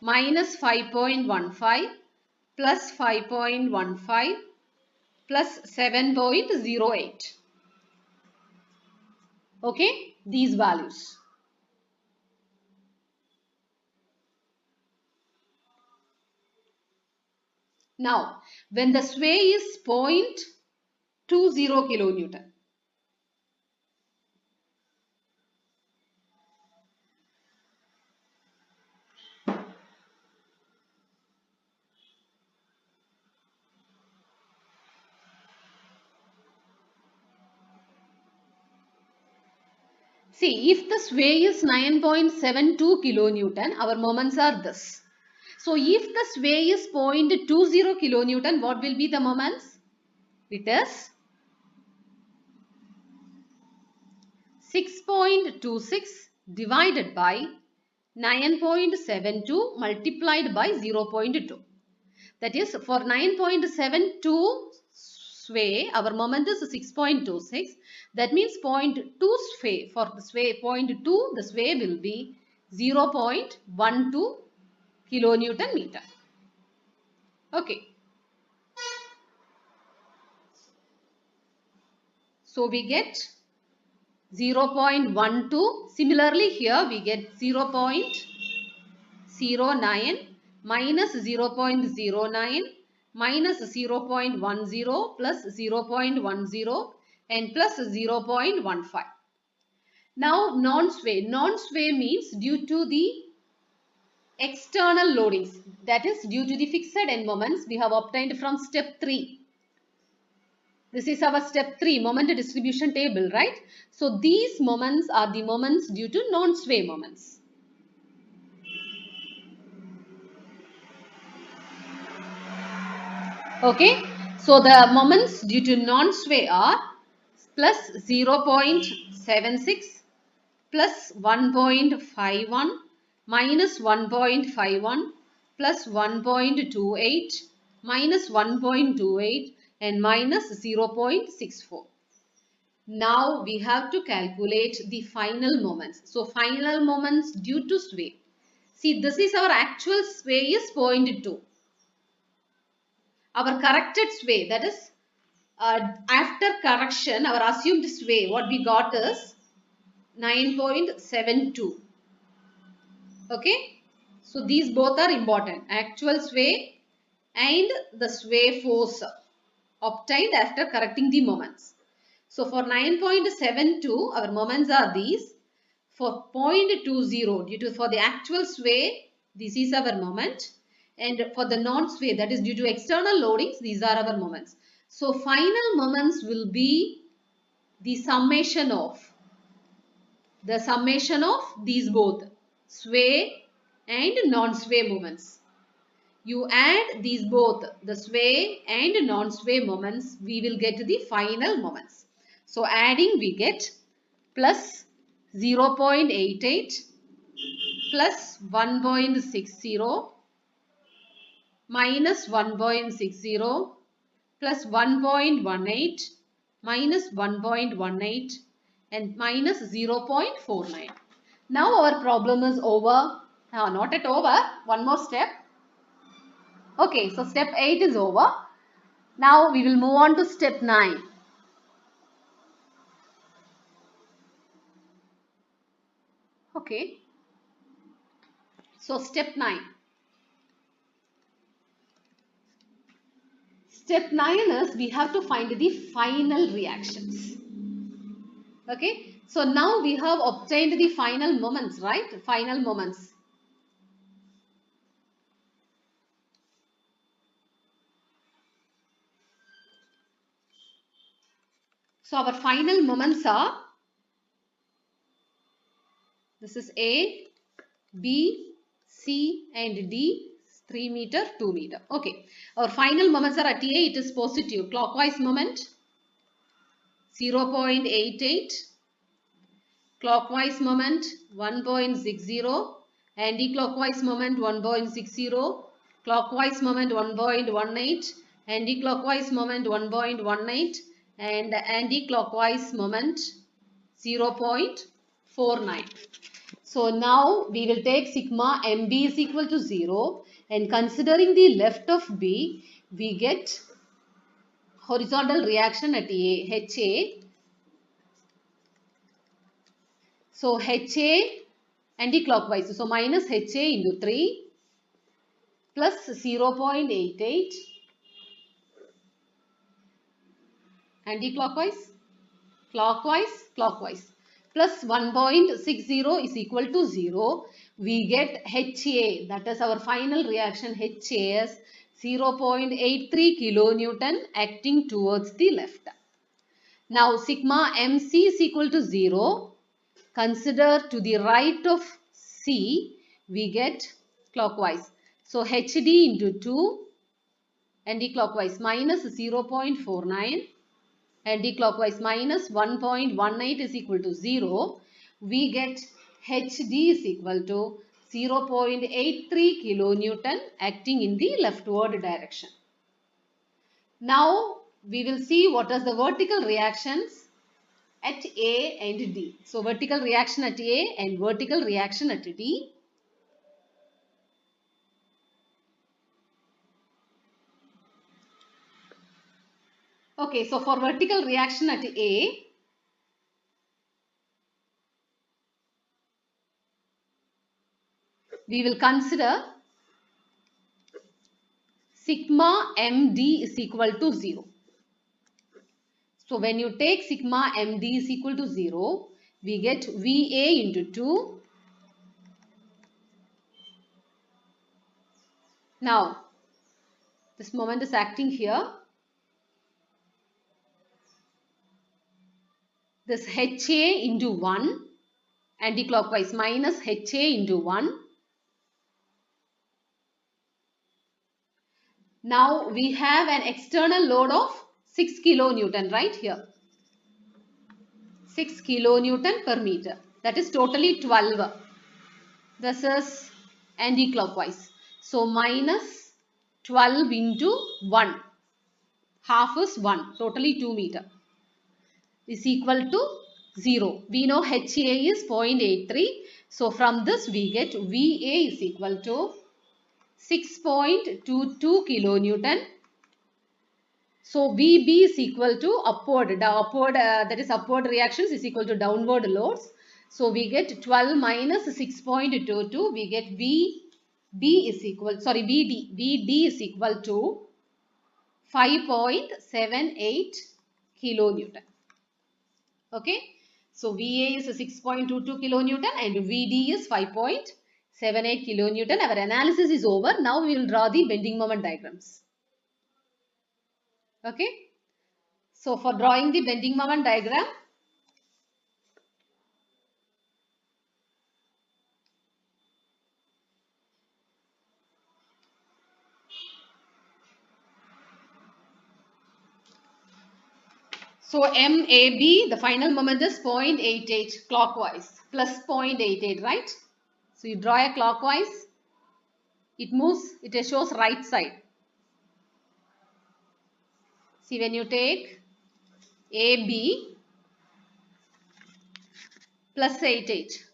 minus 5.15 plus 5.15 plus 7.08. Okay, these values. Now, when the sway is 0.20 kilonewton, see, if the sway is 9.72 kilonewton, our moments are this. So, if the sway is 0.20 kilonewton, what will be the moments? It is 6.26 divided by 9.72 multiplied by 0.2. That is, for 9.72 sway, our moment is 6.26. That means 0.2 sway. For the sway 0.2, the sway will be 0.12 kilonewton meter. Okay. So we get 0.12. Similarly, here we get 0.09 minus 0.09 minus 0.10 plus 0.10 and plus 0.15. Now non-sway. Non-sway means due to the external loadings, that is due to the fixed end moments we have obtained from step 3. This is our step 3 moment distribution table, right? So these moments are the moments due to non-sway moments. Okay, so the moments due to non-sway are plus 0.76 plus 1.51 minus 1.51 plus 1.28 minus 1.28 and minus 0.64. Now we have to calculate the final moments. So final moments due to sway. See, this is our actual sway is 0.2. Our corrected sway, that is after correction, our assumed sway, what we got is 9.72. Okay. So these both are important. Actual sway and the sway force obtained after correcting the moments. So for 9.72, our moments are these. For 0.20, for the actual sway, this is our moment. And for the non-sway, that is due to external loadings, these are our moments. So final moments will be the summation of these both sway and non-sway moments. You add these both, the sway and non-sway moments, we will get the final moments. So adding, we get plus 0.88 plus 1.60 minus 1.60 plus 1.18 minus 1.18 and minus 0.49. Now our problem is over. Not yet over. One more step. Okay, so step 8 is over. Now we will move on to step 9. Okay. So step 9. Step 9 is we have to find the final reactions. Okay. So now we have obtained the final moments, right? Final moments. So our final moments are, this is A, B, C and D, 3 meter, 2 meter. Okay. Our final moments are at A, it is positive. Clockwise moment, 0.88. Clockwise moment, 1.60. Anti-clockwise moment, 1.60. Clockwise moment, 1.18. Anti-clockwise moment, 1.18. And anti-clockwise moment, 0.49. So now we will take sigma MB is equal to 0, and considering the left of B, we get horizontal reaction at A, HA. So HA anti-clockwise, so minus HA into 3 plus 0.88 anti-clockwise, clockwise plus 1.60 is equal to 0. We get HA, that is our final reaction, HA as 0.83 kilonewton acting towards the left. Now sigma MC is equal to 0. Consider to the right of C, we get clockwise. So HD into 2 anti-clockwise minus 0.49. Anti-clockwise minus 1.18 is equal to 0. We get HD is equal to 0.83 kilonewton acting in the leftward direction. Now we will see what are the vertical reactions at A and D. So vertical reaction at A and vertical reaction at D. Okay, so for vertical reaction at A, we will consider sigma MD is equal to 0. So when you take sigma MD is equal to 0, we get VA into 2. Now, this moment is acting here. This HA into 1, anti-clockwise minus HA into 1. Now we have an external load of 6 kilonewton right here. 6 kilonewton per meter. That is totally 12. This is anti-clockwise. So minus 12 into 1. Half is 1. Totally 2 meter. Is equal to 0. We know HA is 0.83. So from this we get VA is equal to 6.22 kilonewton. So VB is equal to upward, that is upward reactions is equal to downward loads. So we get 12 minus 6.22, we get VD is equal to 5.78 kilonewton. Okay. So VA is 6.22 kilonewton and VD is 5.78 kilonewton. Our analysis is over. Now we will draw the bending moment diagrams. Okay. So for drawing the bending moment diagram, so MAB, the final moment is 0.88 clockwise plus 0.88, right? So you draw a clockwise, it moves, it shows right side. See, when you take AB plus 88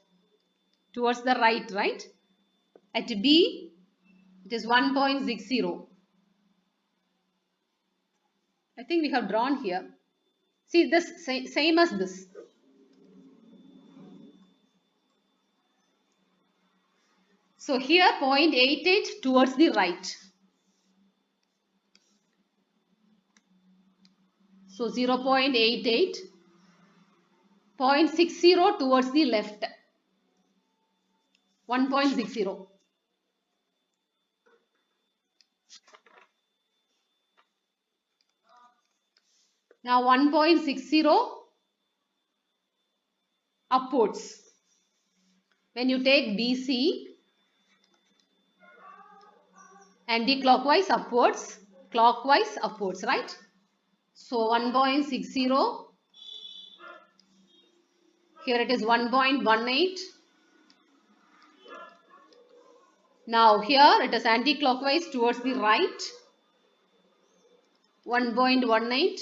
towards the right, right? At B, it is 1.60. I think we have drawn here. See, this same as this. So here 0.88 towards the right. So 0.88, 0.60 towards the left. 1.60. Now 1.60 upwards. When you take BC, anti-clockwise upwards, clockwise upwards, right? So 1.60, here it is 1.18. Now here it is anti-clockwise towards the right, 1.18,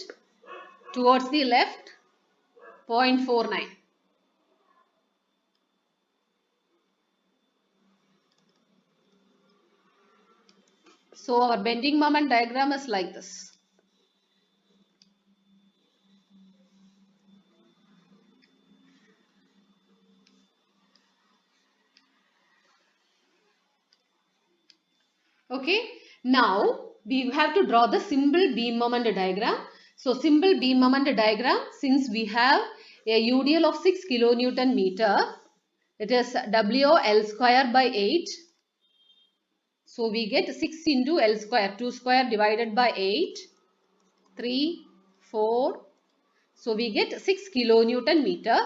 towards the left, 0.49. So our bending moment diagram is like this. Okay, now we have to draw the simple beam moment diagram. So simple beam moment diagram, since we have a UDL of 6 kilonewton meter, it is WO L square by 8. So we get 6 into L square, 2 square divided by 8, 3, 4. So we get 6 kilonewton meter.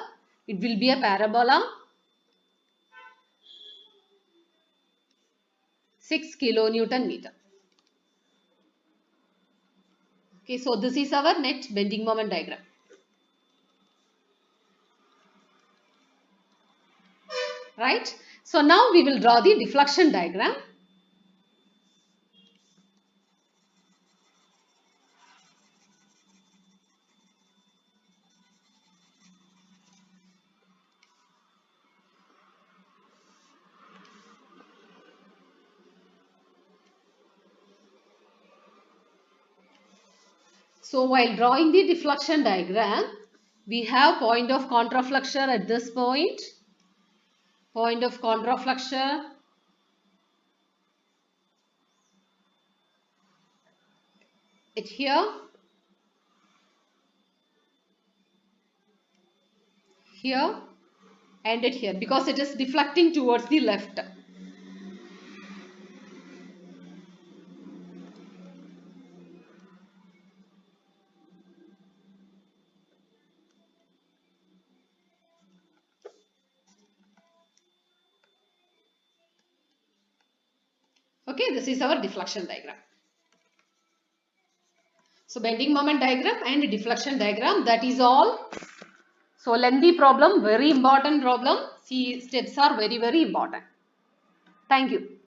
It will be a parabola. 6 kilonewton meter. Okay, so this is our net bending moment diagram. Right? So now we will draw the deflection diagram. So while drawing the deflection diagram, we have point of contraflexure at this point, point of contraflexure, it here, here and it here, because it is deflecting towards the left. Okay, this is our deflection diagram. So bending moment diagram and deflection diagram, that is all. So lengthy problem, very important problem. See, steps are very important. Thank you.